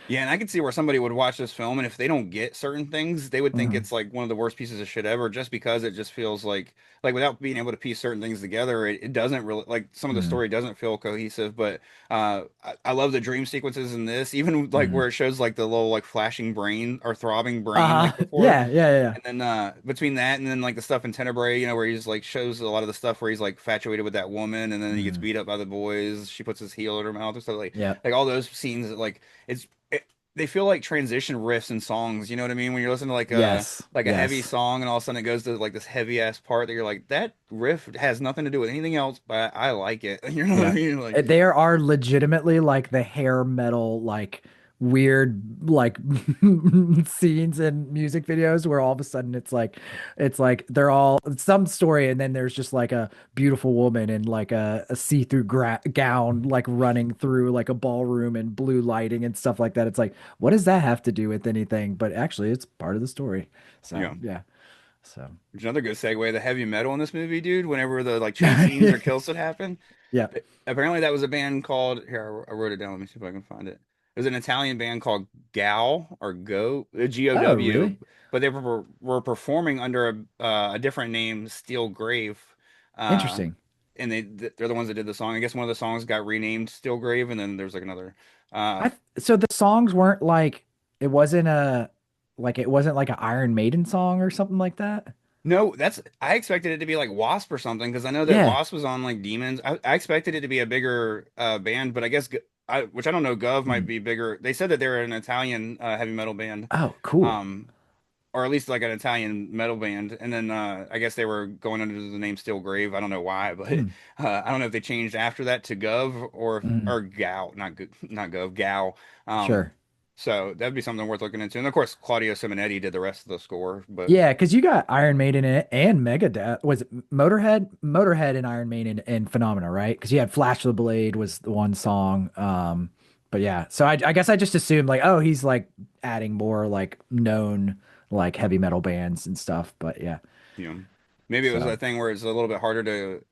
Yeah, and I can see where somebody would watch this film, and if they don't get certain things, they would think Hmm. it's like one of the worst pieces of shit ever, just because it just feels like without being able to piece certain things together, it doesn't really like some of the Hmm. story doesn't feel cohesive. But I love the dream sequences in this, even like Hmm. where it shows like the little like flashing brain or throbbing brain Uh-huh. like before. Yeah, yeah, yeah. And then between that and then like the stuff in Tenebrae, where he's like shows a lot of the stuff where he's like infatuated with that woman, and then he gets Hmm. beat up by the boys. She puts his heel in her mouth or stuff Yeah. like all those scenes like it's they feel like transition riffs in songs. You know what I mean? When you're listening to Yes. like a heavy Yes. song, and all of a sudden it goes to like this heavy ass part that you're like, that riff has nothing to do with anything else, but I like it. You know what I Yeah. mean? Like, There are legitimately like the hair metal, like weird, like scenes and music videos where all of a sudden it's like they're all some story, and then there's just like a beautiful woman in like a see-through gown, like running through like a ballroom and blue lighting and stuff like that. It's like, what does that have to do with anything? But actually, it's part of the story. So, yeah. yeah. So, There's another good segue. The heavy metal in this movie, dude. Whenever the like chase scenes or kills would happen, yeah. apparently that was a band called here. I wrote it down. Let me see if I can find it. It was an Italian band called Gal or Go Oh, GOW, really? but they were performing under a different name, Steel Grave, uh, Interesting. and they're the ones that did the song. I guess one of the songs got renamed Steel Grave, and then there's like another. Uh, So the songs weren't like it wasn't a like it wasn't like an Iron Maiden song or something like that. no, that's I expected it to be like Wasp or something because I know that Yeah. Wasp was on like Demons. I expected it to be a bigger band, but I guess which I don't know, Gov might Hmm. be bigger. They said that they're an Italian heavy metal band. Oh, cool. Um, or at least like an Italian metal band. And then I guess they were going under the name Steel Grave. I don't know why, but Hmm. I don't know if they changed after that to Gov Hmm. or Gal, not Gov, Gal. Um, Sure. so that'd be something worth looking into. And of course, Claudio Simonetti did the rest of the score, but Yeah, because you got Iron Maiden in it and Megadeth. Was it Motorhead? Motorhead and Iron Maiden and Phenomena, right? Because you had Flash of the Blade was the one song. But yeah, so I guess I just assumed like, oh, he's like adding more like known like heavy metal bands and stuff. But yeah, you know, maybe it was so that thing where it's a little bit harder to.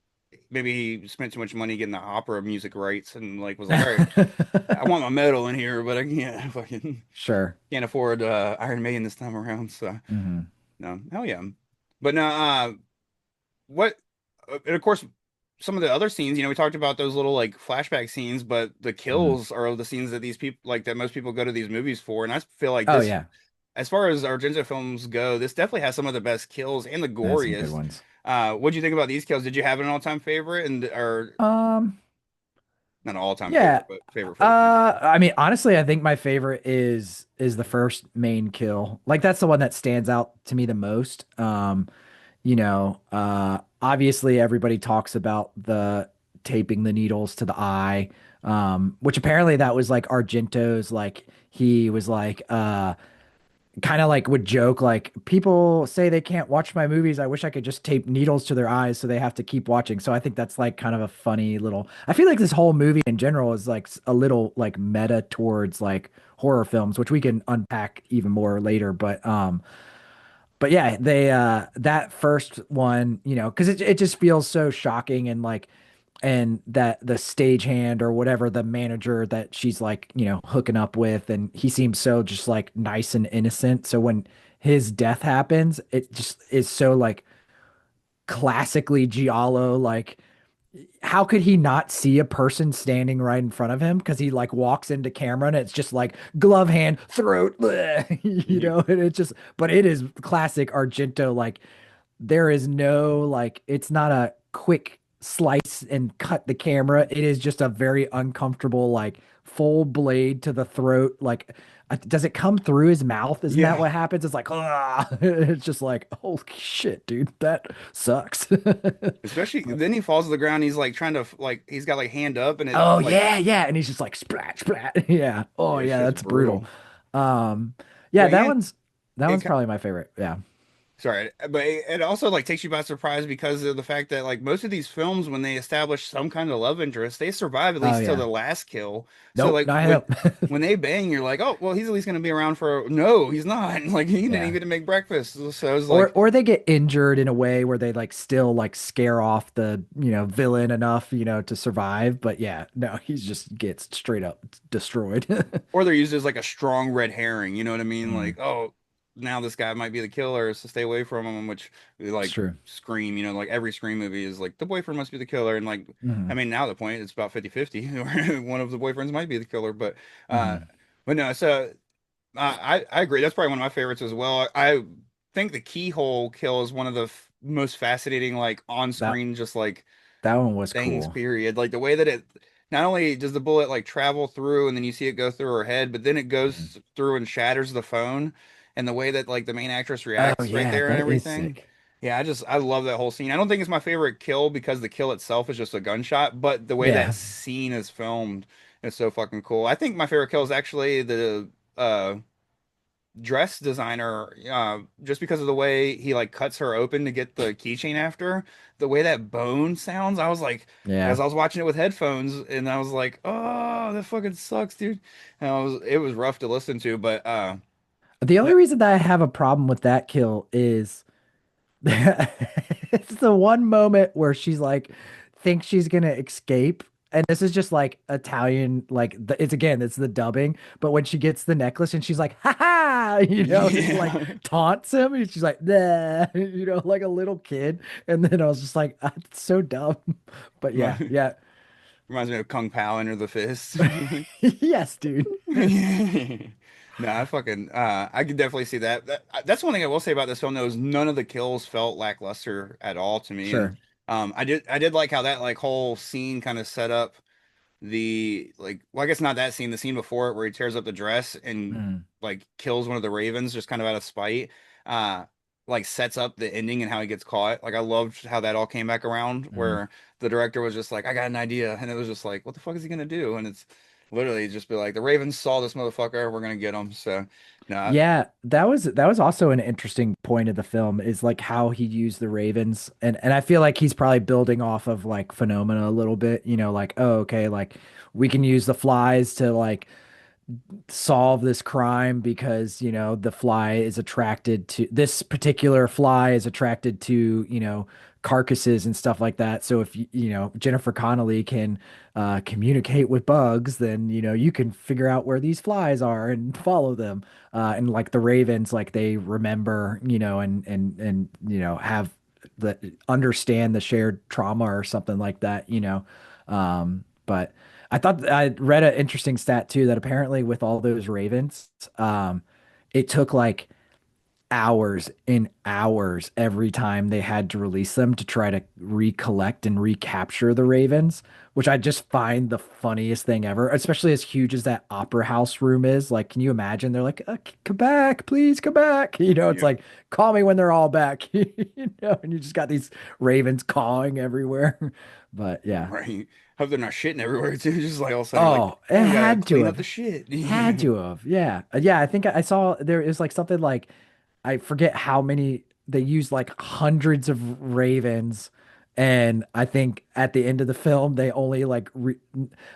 Maybe he spent too much money getting the opera music rights and like was like, all right, I want my medal in here, but I can't fucking sure. can't afford Iron Maiden this time around. So Hmm. no, hell yeah. But no, what? And of course, some of the other scenes, we talked about those little like flashback scenes, but the Hmm. kills are the scenes that these people like that most people go to these movies for, and I feel like Oh this, yeah, as far as Argento films go, this definitely has some of the best kills and the that's some good goriest. ones. What'd you think about these kills? Did you have an all-time favorite, and or Um, not an all-time yeah. favorite, but favorite for the film? I mean, honestly, I think my favorite is the first main kill. Like that's the one that stands out to me the most. Obviously everybody talks about the taping the needles to the eye, which apparently that was like Argento's, like he was like kind of like would joke like people say they can't watch my movies. I wish I could just tape needles to their eyes so they have to keep watching. So I think that's like kind of a funny little. I feel like this whole movie in general is like a little like meta towards like horror films, which we can unpack even more later. But yeah, they that first one, because it just feels so shocking and like and that the stagehand or whatever the manager that she's like, hooking up with, and he seems so just like nice and innocent. So when his death happens, it just is so like classically giallo, like how could he not see a person standing right in front of him? Because he like walks into camera and it's just like glove hand, throat, Yeah, and it just, but it is classic Argento. Like there is no like it's not a quick slice and cut the camera. It is just a very uncomfortable like full blade to the throat. Like does it come through his mouth? Isn't that yeah. what happens? It's like ah, it's just like holy shit, dude, that sucks. Especially then he falls to the ground. He's like trying to like he's got like hand up, and it Oh like yeah, yeah, and he's just like splat, splat. Yeah. Oh yeah, yeah, shit's that's brutal. brutal. Um, yeah, But yeah, that it one's probably my favorite. Yeah. Sorry, but it also like takes you by surprise because of the fact that like most of these films, when they establish some kind of love interest, they survive at Oh least till yeah. the last kill. So Nope, like not him. when they bang, you're like, oh well, he's at least gonna be around for. No, he's not. Like he didn't even Yeah. get to make breakfast. So I was like, Or they get injured in a way where they like still like scare off the, villain enough, to survive. But yeah, no, he just gets straight up destroyed. or they're used as like a strong red herring. You know what I mean? Mm, Like, oh, now this guy might be the killer, so stay away from him. Which it's like true. Scream, like every Scream movie is like the boyfriend must be the killer, and like I Hmm. mean now the point it's about 50-50. One of the boyfriends might be the killer, uh, Hmm. but no. So I agree. That's probably one of my favorites as well. I think the keyhole kill is one of the most fascinating like on That screen just like that one was things, cool. period. Like the way that it not only does the bullet like travel through and then you see it go through her head, but then it Mhm. goes through and shatters the phone and the way that like the main actress Oh reacts right yeah, there and that is everything. sick. Yeah, I love that whole scene. I don't think it's my favorite kill because the kill itself is just a gunshot, but the way that Yeah. scene is filmed is so fucking cool. I think my favorite kill is actually the dress designer, just because of the way he like cuts her open to get the keychain after the way that bone sounds. I was like, Yeah. as I was watching it with headphones, and I was like, oh, that fucking sucks, dude. And it was rough to listen to, but The only but reason that I have a problem with that kill is it's the one moment where she's like thinks she's gonna escape. And this is just like Italian, like it's the dubbing. But when she gets the necklace and she's like, ha ha, just like yeah, taunts him, and she's like, nah, like a little kid. And then I was just like, "Ah, it's so dumb." But yeah, Remi- yeah. reminds me of Kung Pao Enter the Fist. Yes, dude. No, I could definitely see that. That's one thing I will say about this film though is none of the kills felt lackluster at all to me. And Sure. I did like how that like whole scene kind of set up the like well I guess not that scene, the scene before it where he tears up the dress and Mm, like kills one of the ravens just kind of out of spite. Uh like sets up the ending and how he gets caught. Like I loved how that all came back around mm. where the director was just like, I got an idea, and it was just like, what the fuck is he gonna do? And it's literally just be like, the Ravens saw this motherfucker, we're gonna get him. So no, Yeah, that was also an interesting point of the film is like how he used the Ravens, and I feel like he's probably building off of like Phenomena a little bit, like, oh, okay, like we can use the flies to like solve this crime because the fly is attracted to this particular fly is attracted to carcasses and stuff like that. So if Jennifer Connelly can communicate with bugs, then you can figure out where these flies are and follow them. And like the ravens, like they remember, and have the understand the shared trauma or something like that. But I thought I read an interesting stat too that apparently with all those ravens, it took like hours and hours every time they had to release them to try to recollect and recapture the ravens, which I just find the funniest thing ever, especially as huge as that opera house room is. Like, can you imagine? They're like, come back, please come back. It's yeah, like, call me when they're all back, and you just got these ravens cawing everywhere. But yeah. right. Hope they're not shitting everywhere too. Just like all of a sudden you're like, Oh, it oh, we gotta had to clean up the have. shit. Had to have. Yeah. Yeah, I think I saw there is like something like I forget how many they used like hundreds of ravens, and I think at the end of the film they only like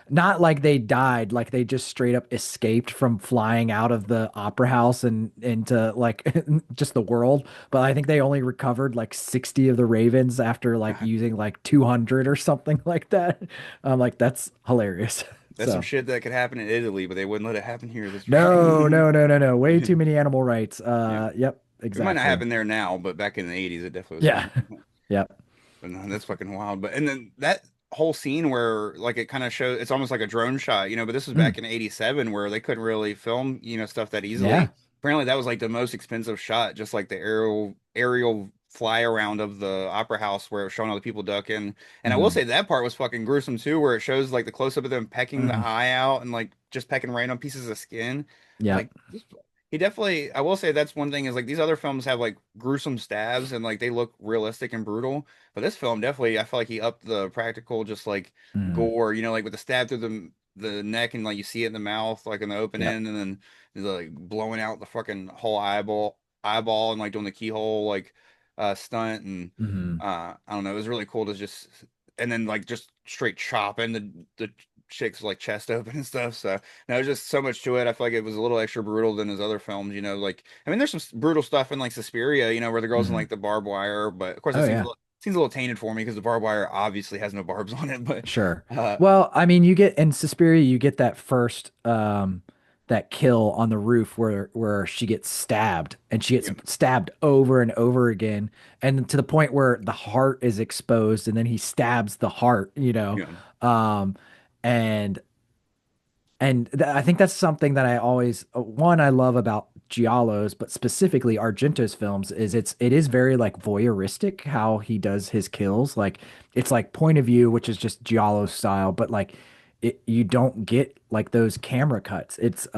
not like they died, like they just straight up escaped from flying out of the opera house and into like just the world. But I think they only recovered like 60 of the ravens after like God, using like 200 or something like that. I'm like, that's hilarious. that's some So. shit that could happen in Italy, but they wouldn't let it happen here. That's for sure. No, no, no, no, no. Way too many animal rights. Yeah. Yep, It might not exactly. happen there now, but back in the 80s, it definitely was Yeah. happening. Yep. But no, that's fucking wild. But and then that whole scene where like it kind of shows it's almost like a drone shot, but this was Mm, back in 87 where they couldn't really film, stuff that yeah. easily. Apparently that was like the most expensive shot, just like the aerial fly around of the opera house where it was showing all the people ducking. And I will Mm, say that part was fucking gruesome too, where it shows like the close up of them pecking the mm, eye out and like just pecking random pieces of skin. yep. Like he definitely, I will say that's one thing is like these other films have like gruesome stabs and like they look realistic and brutal. But this film definitely, I feel like he upped the practical, just like Mm, gore, like with the stab through the neck and like you see it in the mouth, like in the opening, yep. and then the, like blowing out the fucking whole eyeball. eyeball and like doing the keyhole like stunt, and Hmm. I don't know, it was really cool to just, and then like just straight chopping the chick's like chest open and stuff. So there's just so much to it. I feel like it was a little extra brutal than his other films, like I mean there's some brutal stuff in like Suspiria, where the girl's in Hmm. like the barbed wire, but of course it Oh yeah. seems a little tainted for me because the barbed wire obviously has no barbs on it, but Sure. uh Well, I mean, you get in Suspiria, you get that first that kill on the roof where she gets stabbed and she gets yeah, stabbed over and over again and to the point where the heart is exposed and then he stabs the heart. yeah, Um and I think that's something that I always one I love about Giallo's, but specifically Argento's films is it is very like voyeuristic how he does his kills. Like it's like point of view, which is just Giallo style, but like you don't get like those camera cuts. It's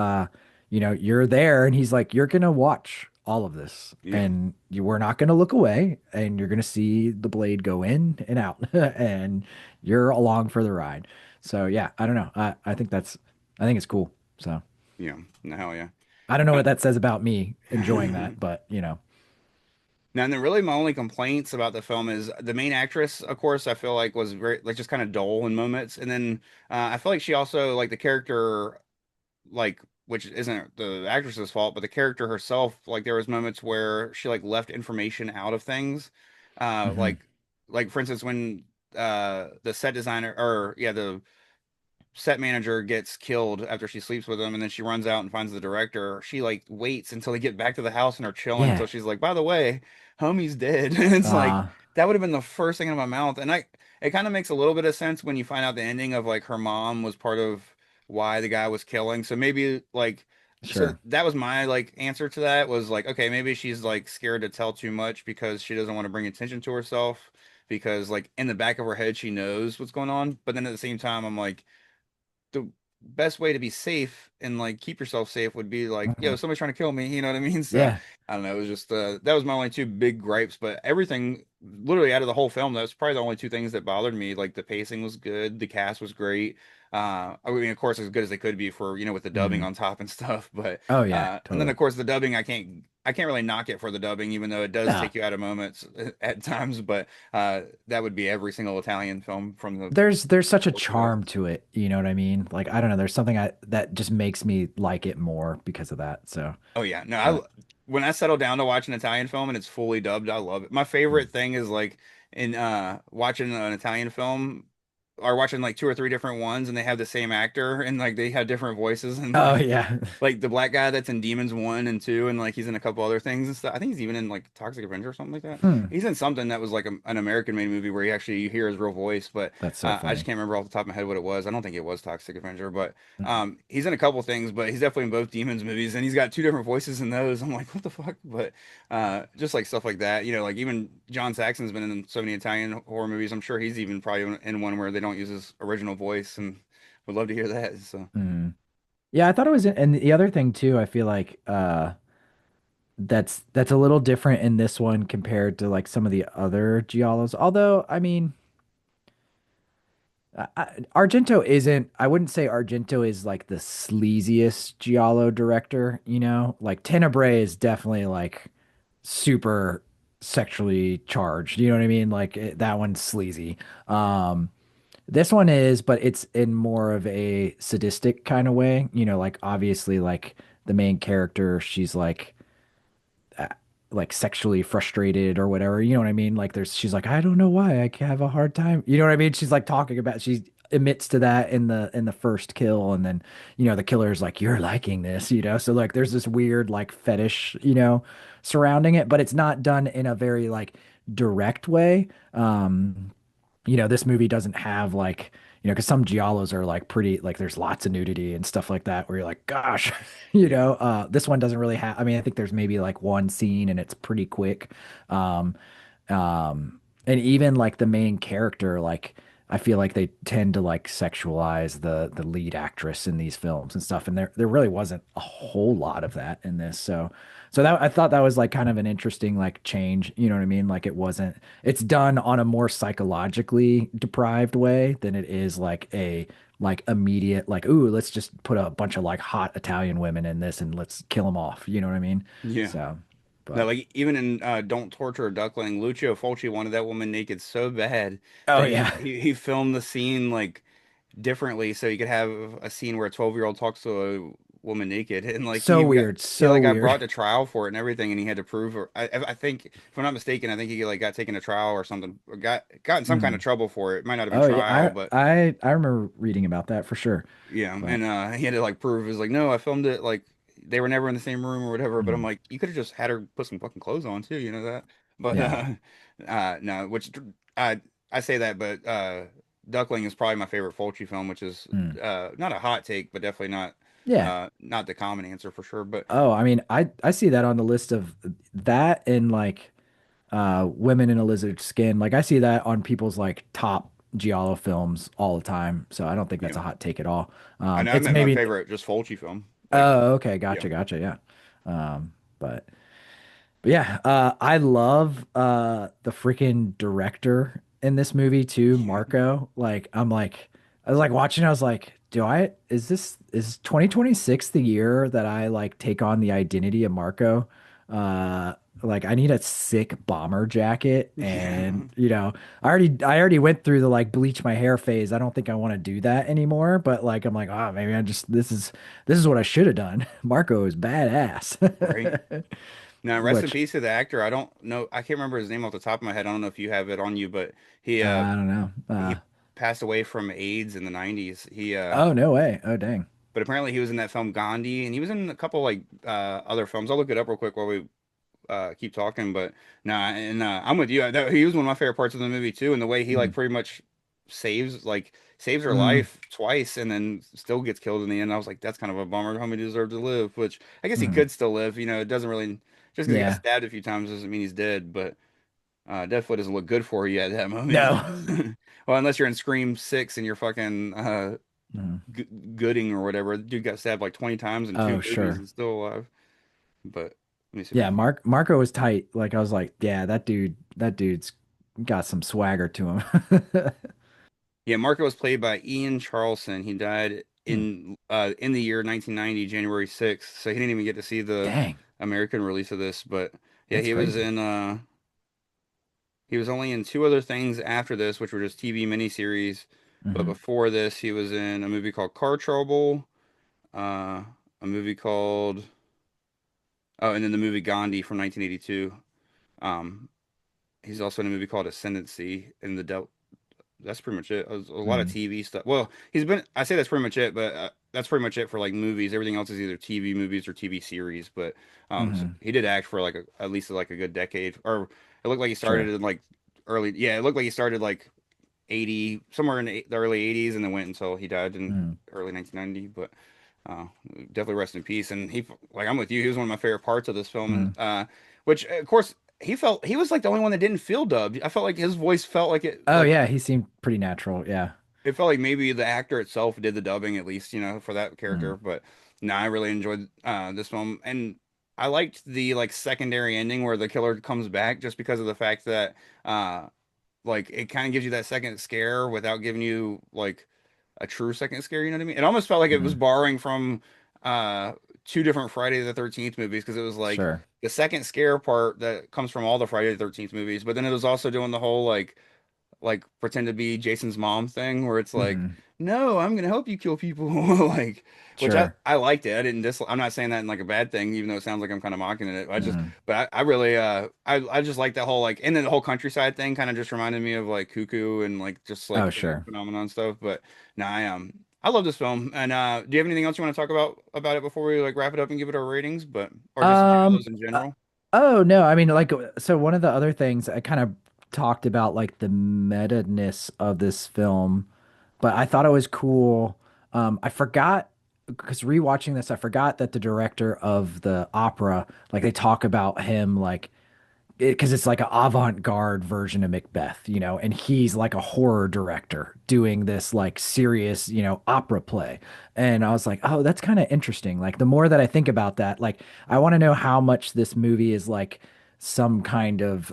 you're there and he's like, you're gonna watch all of this yeah, and we're not gonna look away and you're gonna see the blade go in and out and you're along for the ride. So yeah, I don't know. I think it's cool. So yeah, no, hell yeah. I don't know what Um, that says about me enjoying that, but Now, and then really my only complaints about the film is the main actress, of course, I feel like was very like just kind of dull in moments. And then I feel like she also like the character, like which isn't the actress's fault, but the character herself, like there was moments where she like left information out of things. Uh hmm. like like for instance when the set designer, or yeah, the set manager gets killed after she sleeps with him, and then she runs out and finds the director. She like waits until they get back to the house and are chilling Yeah. until she's like, by the way, homie's dead. And it's like Uh that would have been the first thing in my mouth. And it kind of makes a little bit of sense when you find out the ending of like her mom was part of why the guy was killing. So maybe like, so sure. that was my like answer to that, was like, okay, maybe she's like scared to tell too much because she doesn't want to bring attention to herself, because like in the back of her head she knows what's going on. But then at the same time I'm like, the best way to be safe and like keep yourself safe would be like, yo, Mhm. somebody's trying to kill me, you know what I mean? So Yeah. I don't know, it was just that was my only two big gripes, but everything literally out of the whole film, that's probably the only two things that bothered me. Like the pacing was good, the cast was great. I mean, of course, as good as they could be for, with the dubbing Hmm. on top and stuff. But Oh yeah, and then totally. of course the dubbing, I can't really knock it for the dubbing, even though it does No. take you out of moments at times. But that would be every single Italian film from the There's such a 2000s. charm to it, you know what I mean? Like I don't know, there's something that just makes me like it more because of that. So, Oh yeah, no, but when I settle down to watch an Italian film and it's fully dubbed, I love it. My mm. favorite thing is like in watching an Italian film, or watching like two or three different ones and they have the same actor and like they have different voices, and Oh like yeah. the black guy that's in Demons 1 and 2, and like he's in a couple other things and stuff. I think he's even in like Toxic Avenger or something like that. Hmm. He's in something that was like an American made movie where he actually, you hear his real voice, but That's so I just funny. can't remember off the top of my head what it was. I don't think it was Toxic Avenger, but Mm. he's in a couple things, but he's definitely in both Demons movies, and he's got two different voices in those. I'm like, what the fuck? But just like stuff like that, like even John Saxon's been in so many Italian horror movies. I'm sure he's even probably in one where they don't use his original voice, and would love to hear that. So, Mm. Yeah, I thought it was, and the other thing too, I feel like that's a little different in this one compared to like some of the other giallos. Although, I mean, Argento isn't, I wouldn't say Argento is like the sleaziest giallo director, you know? Like Tenebrae is definitely like super sexually charged, you know what I mean? Like that one's sleazy. Um this one is, but it's in more of a sadistic kind of way, like obviously like the main character, she's uh, like sexually frustrated or whatever. You know what I mean? Like she's like, I don't know why I have a hard time. You know what I mean? She's like talking about, she admits to that in the first kill. And then, the killer's like, you're liking this, So like, there's this weird like fetish, surrounding it, but it's not done in a very like direct way. This movie doesn't have like, because some giallos are like pretty, like there's lots of nudity and stuff like that where you're like, gosh, yeah, this one doesn't really have, I mean, I think there's maybe like one scene and it's pretty quick. Um, and even like the main character, like I feel like they tend to like sexualize the lead actress in these films and stuff. And there really wasn't a whole lot of that in this. So that I thought that was like kind of an interesting like change. You know what I mean? Like it's done on a more psychologically deprived way than it is like a like immediate like, ooh, let's just put a bunch of like hot Italian women in this and let's kill them off. You know what I mean? yeah. So, No, But like even in Don't Torture a Duckling, Lucio Fulci wanted that woman naked so bad oh that yeah, he filmed the scene like differently so you could have a scene where a 12-year-old talks to a woman naked and like so weird, he so like got weird. brought to trial for it and everything and he had to prove or I think if I'm not mistaken I think he like got taken to trial or something or got in some kind of Mhm. trouble for it. It might not have been Oh yeah, trial but I remember reading about that for sure. yeah But and he had to like prove it was like no I filmed it like they were never in the same room or whatever but I'm mhm, like you could have just had her put some fucking clothes on too you know that but yeah, no which I I say that but Duckling is probably my favorite Fulci film, which is mm, not a hot take, but definitely yeah. not the common answer for sure. But Oh, I mean, I see that on the list of that and like women in a lizard skin. Like I see that on people's like top Giallo films all the time. So I don't think you that's a know, hot take at all. I know I It's meant my maybe favorite just Fulci film. Like, oh, okay, yeah, gotcha, yeah. Um, but But yeah, I love the freaking director in this movie too, yeah, Marco. I was like watching, I was like, is 2026 the year that I like take on the identity of Marco? Like I need a sick bomber jacket yeah. and I already went through the like bleach my hair phase. I don't think I want to do that anymore, but like I'm like, oh, maybe I just this is what I should have done. Marco is badass. Right. Now, rest in Which peace to the actor. I don't know. I can't remember his name off the top of my head. I don't know if you have it on you, but he I don't know. he passed away from AIDS in the 90s. Oh, no way. Oh, dang. But apparently he was in that film Gandhi, and he was in a couple like other films. I'll look it up real quick while we keep talking, but nah, and I'm with you. He was one of my favorite parts of the movie too, and the way he like Mm, pretty much saves her mm, life twice, and then still gets killed in the end. I was like, that's kind of a bummer. Homie deserved to live, which I guess he mm. could still live. You know, it doesn't really just because he got Yeah. stabbed a few times doesn't mean he's dead, but definitely doesn't look good for you at that No. moment. Well, unless you're in Scream 6 and you're fucking Mm. G Gooding or whatever. The dude got stabbed like 20 times in two Oh, movies sure. and still alive. But let me see if I Yeah, can. Marco was tight. Like I was like, yeah, that dude's got some swagger to him. Yeah, Marco was played by Ian Charleson. He died Hmm. in the year 1990, January 6th. So he didn't even get to see the Dang, American release of this. But yeah, that's crazy. he was only in two other things after this, which were just TV miniseries. But Hmm. before this, he was in a movie called Car Trouble, a movie called oh, and then the movie Gandhi from 1982. Um, he's also in a movie called Ascendancy in the Del that's pretty much it. A lot of Hmm. TV stuff. Well, he's been. I say that's pretty much it, but that's pretty much it for like movies. Everything else is either TV movies or TV series. But so Hmm. he did act for like at least like a good decade. Or it looked like he started Sure. in like early. Yeah, it looked like he started like 80 somewhere in the early 80s and then went until he died in Hmm. early 1990. But uh, definitely rest in peace. And he like I'm with you. He was one of my favorite parts of this film, Hmm. and which of course he was like the only one that didn't feel dubbed. I felt like his voice felt like it Oh like yeah, he seemed pretty natural. Yeah. it felt like maybe the actor itself did the dubbing at least, you know, for that Hmm. character. But no, I really enjoyed this film, and I liked the like secondary ending where the killer comes back just because of the fact that uh like it kind of gives you that second scare without giving you like a true second scare. You know what I mean? It almost felt like it was Hmm. borrowing from uh two different Friday the 13th movies because it was like Sure. the second scare part that comes from all the Friday the 13th movies, but then it was also doing the whole like pretend to be Jason's mom thing where it's like, Hmm. no, I'm gonna help you kill people, like, which Sure. I liked it. I didn't dis. I'm not saying that in like a bad thing, even though it sounds like I'm kind of mocking it. Hmm. But I really, I just like that whole like, and then the whole countryside thing kind of just reminded me of like Cuckoo and like just Oh, like the sure. phenomenon stuff. But no, I love this film. And do you have anything else you want to talk about it before we like wrap it up and give it our ratings? But or just Um, Giallos in uh, general? oh no, I mean like so one of the other things I kind of talked about like the meta-ness of this film, but I thought it was cool. I forgot because rewatching this, I forgot that the director of the opera, like they talk about him like because it's like an avant-garde version of Macbeth, and he's like a horror director doing this like serious, opera play. And I was like, oh, that's kind of interesting. Like the more that I think about that, like I want to know how much this movie is like some kind of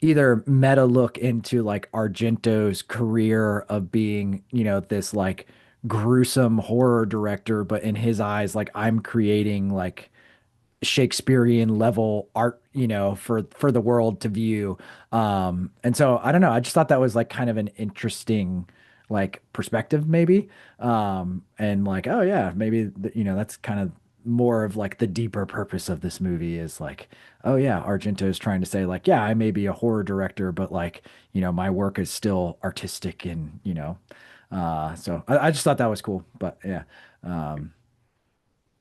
either meta look into like Argento's career of being, this like gruesome horror director, but in his eyes, like I'm creating like Shakespearean level art, for the world to view. And so I don't know, I just thought that was like kind of an interesting like perspective maybe. And like, oh yeah, maybe that's kind of more of like the deeper purpose of this movie is like, oh yeah, Argento is trying to say like, yeah, I may be a horror director, but like, my work is still artistic and, so I just thought that was cool. But yeah. Um,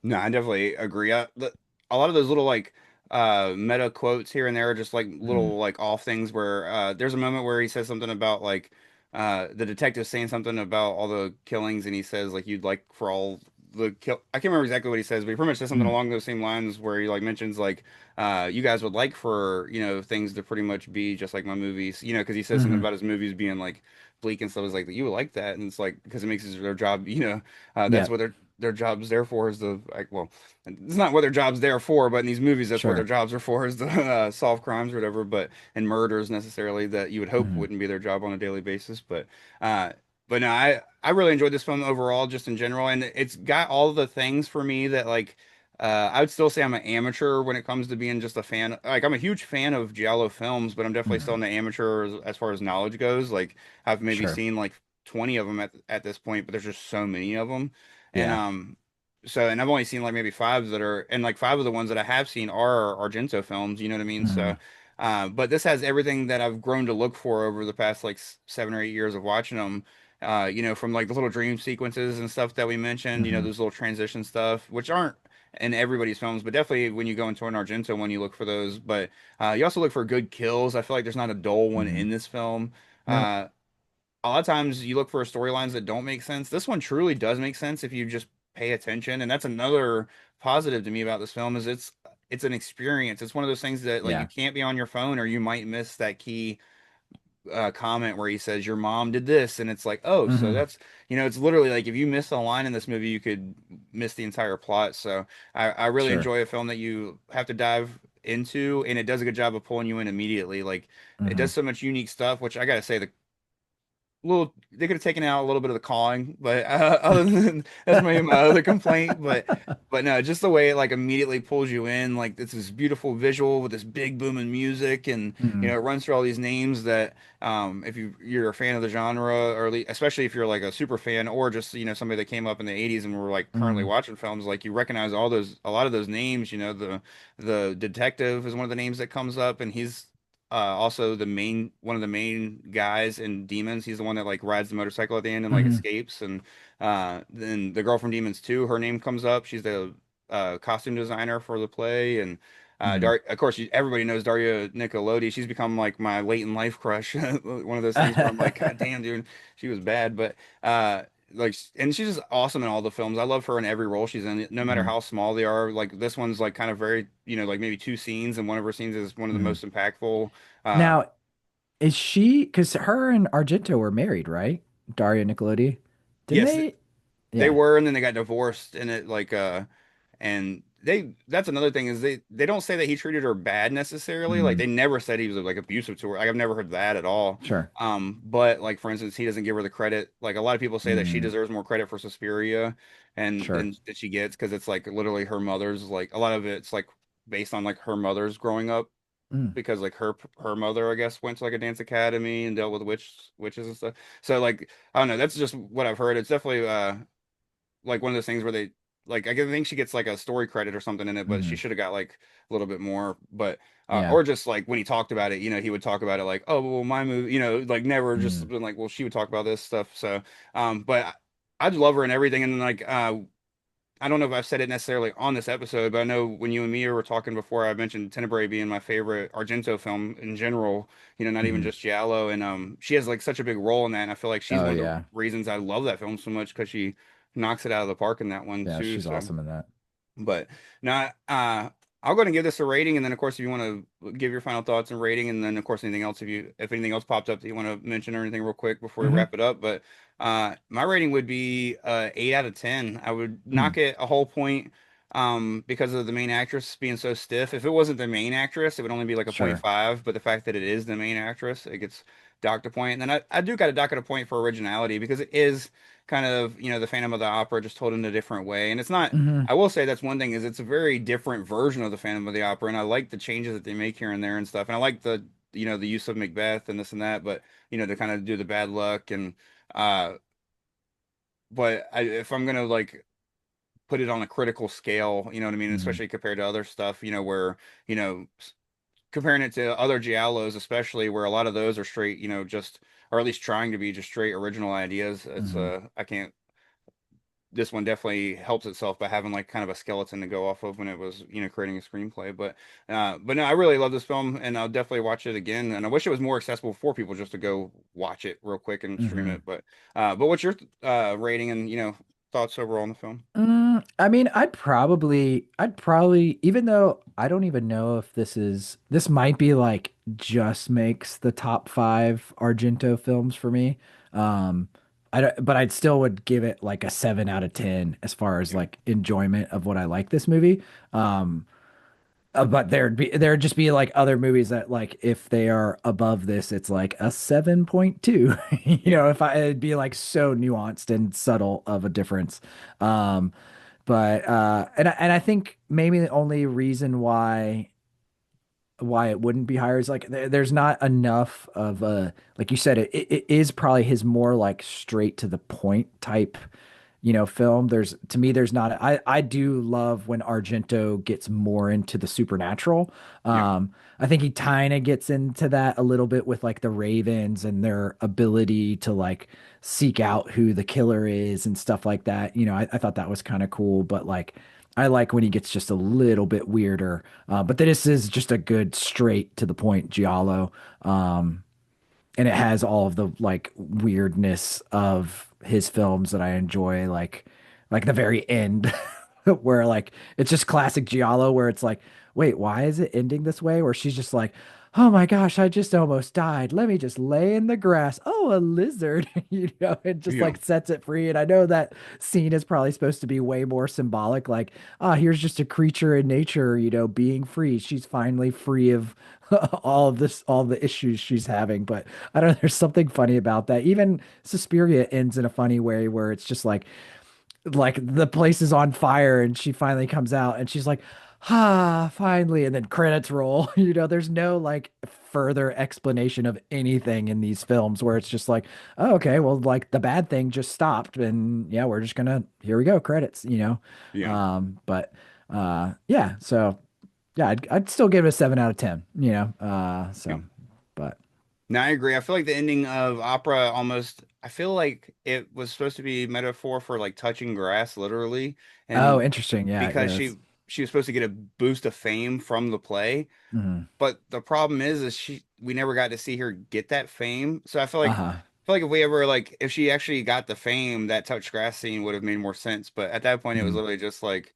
No, I definitely agree. A lot of those little like meta quotes here and there are just like mm, little like off things where there's a moment where he says something about like the detective saying something about all the killings and he says like you'd like for all the kill I can't remember exactly what he says, but he pretty much says something mm, along those same lines where he like mentions like you guys would like for things to pretty much be just like my movies, because he says something mhm. about his movies being like bleak and stuff. Is like you would like that, and it's like because it makes their job, that's Yeah, what their job's there for is the like well it's not what their job's there for, but in these movies that's what their sure. jobs are for is to solve crimes or whatever, but and murders necessarily that you would hope Mhm, wouldn't be their job on a daily basis. Uh but no, I really enjoyed this film overall just in general, and it's got all the things for me that like I would still say I'm an amateur when it comes to being just a fan. Like I'm a huge fan of Giallo films, but I'm definitely still mhm. an amateur as far as knowledge goes. Like I've maybe Sure. seen like 20 of them at this point, but there's just so many of them. And Yeah. and I've only seen like maybe five that are, and like five of the ones that I have seen are Argento films, you know what I mean? Mhm, But this has everything that I've grown to look for over the past like 7 or 8 years of watching them. From like the little dream sequences and stuff that we mentioned, mhm, those little transition stuff, which aren't in everybody's films, but definitely when you go into an Argento one, you look for those. But you also look for good kills. I feel like there's not a dull one mhm. in this film. No. Uh, a lot of times you look for storylines that don't make sense. This one truly does make sense if you just pay attention, and that's another positive to me about this film is it's an experience. It's one of those things that like you Yeah. can't be on your phone or you might miss that key comment where he says your mom did this, and it's like, oh, so Mhm. that's it's literally like if you miss a line in this movie, you could miss the entire plot. So I really Sure. enjoy a film that you have to dive into, and it does a good job of pulling you in immediately. Like it does Mhm. so much unique stuff, which I gotta say the little they could have taken out a little bit of the cawing, but other than that's maybe my other complaint. But no, just the way it like immediately pulls you in, like it's this beautiful visual with this big booming music, and Mhm. it runs through all these names that if you're a fan of the genre, or especially if you're like a super fan, or just somebody that came up in the '80s and were like currently Mhm. watching films, like you recognize a lot of those names. The detective is one of the names that comes up, and he's also one of the main guys in Demons. He's the one that like rides the motorcycle at the end and like Mhm. escapes. And then the girl from Demons 2, her name comes up. She's the costume designer for the play. And Mhm. Of course, everybody knows Dario Nicolodi. She's become like my late in life crush. One of those things where I'm like, God damn, dude, she was bad, but and she's just awesome in all the films. I love her in every role she's in, no matter Mhm. how small they are. Like this one's like kind of very, like maybe two scenes, and one of her scenes is one of the Mhm. most impactful. Uh, Now, is she, because her and Argento were married, right? Daria Nicolodi. Didn't yes, they? they Yeah. were, and then they got divorced, and it like and that's another thing is they don't say that he treated her bad necessarily. Like Mhm. they never said he was like abusive to her. Like I've never heard that at all. Sure. But like for instance, he doesn't give her the credit. Like a lot of people say that she Mhm. deserves more credit for Suspiria and Sure. than that she gets because it's like literally her mother's like a lot of it's like based on like her mother's growing up Mm. because like her mother I guess went to like a dance academy and dealt with witches and stuff. So like I don't know, that's just what I've heard. It's definitely like one of those things where they like I think she gets like a story credit or something in it, but she Mhm. should have got like a little bit more. But Yeah. or just like when he talked about it, he would talk about it like, oh well, my movie, like never just Mhm. been like, well, she would talk about this stuff. So, but I'd love her and everything, and then like I don't know if I've said it necessarily on this episode, but I know when you and me were talking before, I mentioned Tenebrae being my favorite Argento film in general, not even Mhm. just Giallo. And she has like such a big role in that. And I feel like she's Oh, one of the yeah. reasons I love that film so much because she knocks it out of the park in that one Yeah, too. she's So. awesome in that. But now, I'll go ahead and give this a rating, and then of course, if you want to give your final thoughts and rating, and then of course anything else, if anything else pops up that you want to mention or anything real quick before we Mhm. wrap it up. But my rating would be 8 out of 10. I would Mm. knock it a whole point because of the main actress being so stiff. If it wasn't the main actress, it would only be like a point Sure. five. But the fact that it is the main actress, it gets docked a point. And then I do got to dock it a point for originality because it is kind of, the Phantom of the Opera just told in a different way. And it's not, Hmm. I will say that's one thing is it's a very different version of the Phantom of the Opera. And I like the changes that they make here and there and stuff. And I like the use of Macbeth and this and that, but, to kind of do the bad luck and, uh, but if I'm gonna like put it on a critical scale, you know what I mean, Hmm. especially compared to other stuff, where, comparing it to other Giallos, especially where a lot of those are straight, just or at least trying to be just straight original ideas. It's Hmm. I can't this one definitely helps itself by having like kind of a skeleton to go off of when it was, creating a screenplay. But no, I really love this film and I'll definitely watch it again. And I wish it was more accessible for people just to go watch it real quick and stream Hmm. it. But what's your rating and thoughts overall on the film? I mean, I'd probably, even though I don't even know if this might be like just makes the top five Argento films for me. Um, I don't, but I'd still would give it like a 7 out of 10 as far as Yeah. like enjoyment of what I like this movie. Um, but there'd just be like other movies that like if they are above this, it's like a 7.2. Yeah. If it'd be like so nuanced and subtle of a difference. Um, but I think maybe the only reason why it wouldn't be higher is like there's not enough of a, like you said, it is probably his more like straight to the point type film. There's, to me, there's not, I do love when Argento gets more into the supernatural. Yeah. I think he kind of gets into that a little bit with like the Ravens and their ability to like seek out who the killer is and stuff like that. I thought that was kind of cool, but like I like when he gets just a little bit weirder. But this is just a good straight to the point Giallo. And it has all of the like weirdness of his films that I enjoy, like the very end where like it's just classic Giallo where it's like, wait, why is it ending this way? Where she's just like, oh my gosh, I just almost died. Let me just lay in the grass. Oh, a lizard, it just Yeah. like sets it free. And I know that scene is probably supposed to be way more symbolic, like, ah, here's just a creature in nature, being free. She's finally free of all of this, all the issues she's having. But I don't know, there's something funny about that. Even Suspiria ends in a funny way where it's just like the place is on fire and she finally comes out and she's like, ah, finally, and then credits roll. There's no like further explanation of anything in these films where it's just like, oh, okay, well, like the bad thing just stopped and yeah, we're just gonna, here we go, credits. Yeah. Yeah, so yeah, I'd still give it a 7 out of 10, Yeah. but No, I agree. I feel like the ending of Opera almost, I feel like it was supposed to be metaphor for like touching grass, literally. oh, And interesting. Yeah, because yeah, that's she was supposed to get a boost of fame from the play. mhm. But the problem is we never got to see her get that fame. So Uh-huh. I feel like if we ever like if she actually got the fame, that touch grass scene would have made more sense. But at that point, it was Mhm. literally just like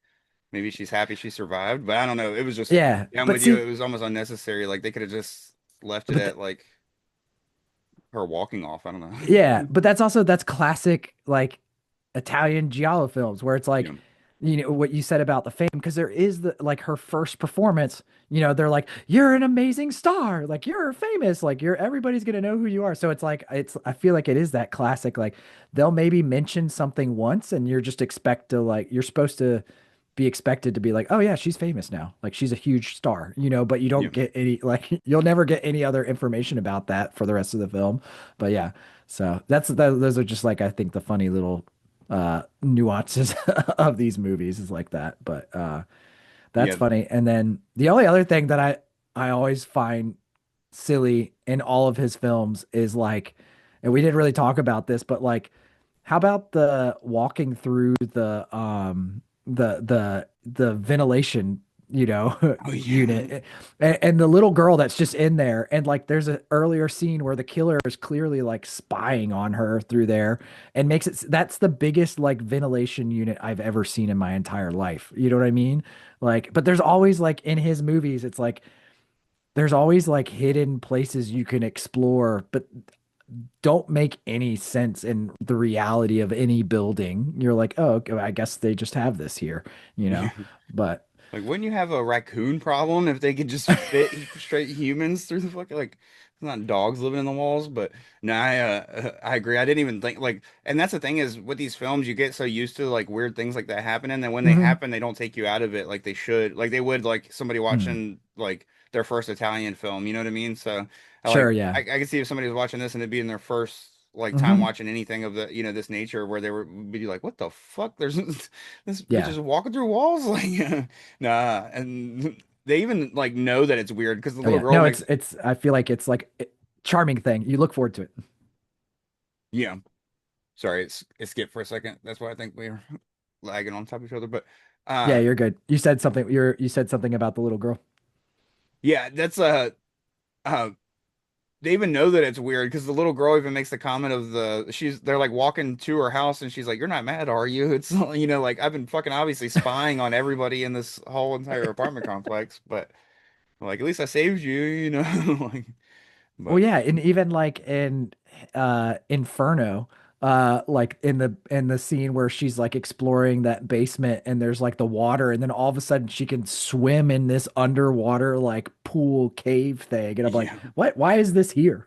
maybe she's happy she survived. But I don't know. It was just Yeah, yeah, I'm but with you. see, It was almost unnecessary. Like they could have just left it but at like her walking off. I don't yeah, know. but that's classic like Italian giallo films where it's like, Yeah. what you said about the fame, because there is the like her first performance, they're like, you're an amazing star, like you're famous, like you're everybody's gonna know who you are. So it's like I feel like it is that classic, like they'll maybe mention something once and you're just expect to like you're supposed to be expected to be like, oh yeah, she's famous now. Like she's a huge star, but you Yeah. don't get any like you'll never get any other information about that for the rest of the film. But yeah, so those are just like I think the funny little nuances of these movies is like that. But that's Yeah. funny. And then the only other thing that I always find silly in all of his films is like, and we didn't really talk about this, but like, how about the walking through the ventilation, Oh yeah. unit, and the little girl that's just in there, and like there's an earlier scene where the killer is clearly like spying on her through there and makes it, that's the biggest like ventilation unit I've ever seen in my entire life. You know what I mean? Like, but there's always like in his movies, it's like there's always like hidden places you can explore, but don't make any sense in the reality of any building. You're like, oh, okay, I guess they just have this here, you Yeah. know. But Like, wouldn't you have a raccoon problem if they could just fit straight humans through the fucking like? It's not dogs living in the walls, but no, I agree. I didn't even think like, and that's the thing is with these films, you get so used to like weird things like that happening, and when they Hmm. happen, they don't take you out of it like they should, like they would like somebody Hmm. watching like their first Italian film. You know what I mean? So I Sure, like yeah. I could see if somebody was watching this and it'd be in their first like time Hmm. watching anything of the this nature where they would be like, what the fuck? There's this bitch Yeah. is walking through walls like. Nah, and they even like know that it's weird because the Oh little yeah. girl No, makes I feel like it's like charming thing. You look forward to it. yeah. Sorry, it skipped for a second. That's why I think we were lagging on top of each other. But Yeah, uh you're good. You said something about the little girl. yeah, that's uh they even know that it's weird because the little girl even makes the comment of they're like walking to her house and she's like, "You're not mad, are you?" It's like I've been fucking obviously spying on everybody in this whole entire apartment complex, but like at least I saved you. Like Well, but yeah, and even like in Inferno, like in the scene where she's like exploring that basement and there's like the water, and then all of a sudden she can swim in this underwater like pool cave thing. And I'm like, yeah, what? Why is this here?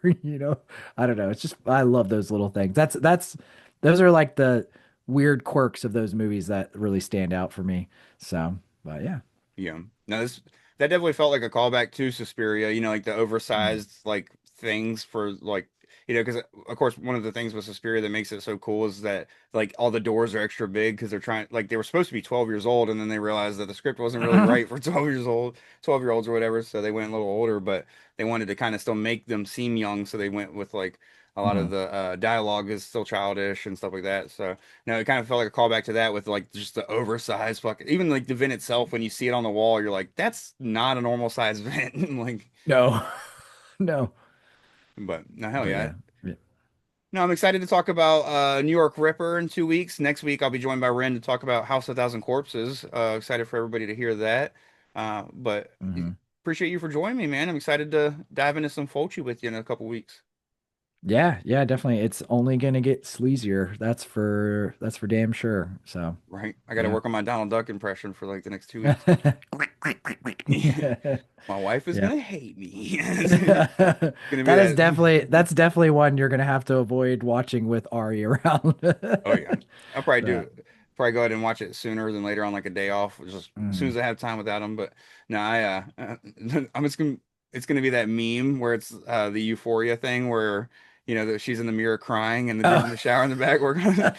I don't know. It's just I love those little things. Those are like the weird quirks of those movies that really stand out for me. So, but yeah. yeah. No, that definitely felt like a callback to Suspiria, like the Mm. oversized like things for like because of course one of the things with Suspiria that makes it so cool is that like all the doors are extra big because they're trying like they were supposed to be 12 years old and then they realized that the script wasn't really right for 12-year-olds or whatever, so they went a little older, but they wanted to kind of still make them seem young, so they went with like a lot of Mhm. the dialogue is still childish and stuff like that. So no, it kind of felt like a callback to that with like just the oversized fucking even like the vent itself when you see it on the wall, you're like, that's not a normal size vent. Like, No, no. but no, hell But yeah. yeah. Yeah. No, I'm excited to talk about New York Ripper in 2 weeks. Next week I'll be joined by Ren to talk about House of Thousand Corpses. Excited for everybody to hear that. But Mhm. appreciate you for joining me, man. I'm excited to dive into some Fulci with you in a couple weeks. Yeah, yeah, definitely. It's only gonna get sleazier. That's for damn sure. So, Right? I got to yeah. work on my Donald Duck impression for like the next 2 weeks. My wife is Yeah. gonna hate me. It's gonna be that. That's definitely one you're gonna have to avoid watching with Ari around. Oh yeah, I'll probably Yeah. do. Probably go ahead and watch it sooner than later on, like a day off, just as soon Mm. as I have time without him. But no, I'm just gonna. It's gonna be that meme where it's the Euphoria thing where that she's in the mirror crying and the dude's in Oh. the shower in the back.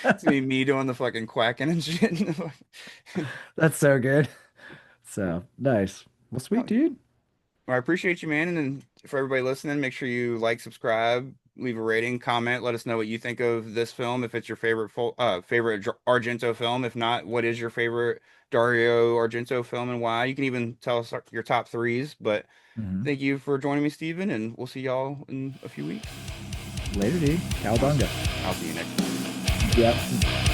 It's gonna be me doing the fucking quacking and shit. That's so good. So, nice. Well, Oh, sweet dude. well, I appreciate you, man. And then for everybody listening, make sure you like, subscribe, leave a rating, comment. Let us know what you think of this film. If it's your favorite Argento film. If not, what is your favorite Dario Argento film and why? You can even tell us your top threes. But Mhm. thank you for joining me, Steven, and we'll see y'all in a few weeks. Later, dude. I'll, Cowabunga. I'll see you next time. Yep.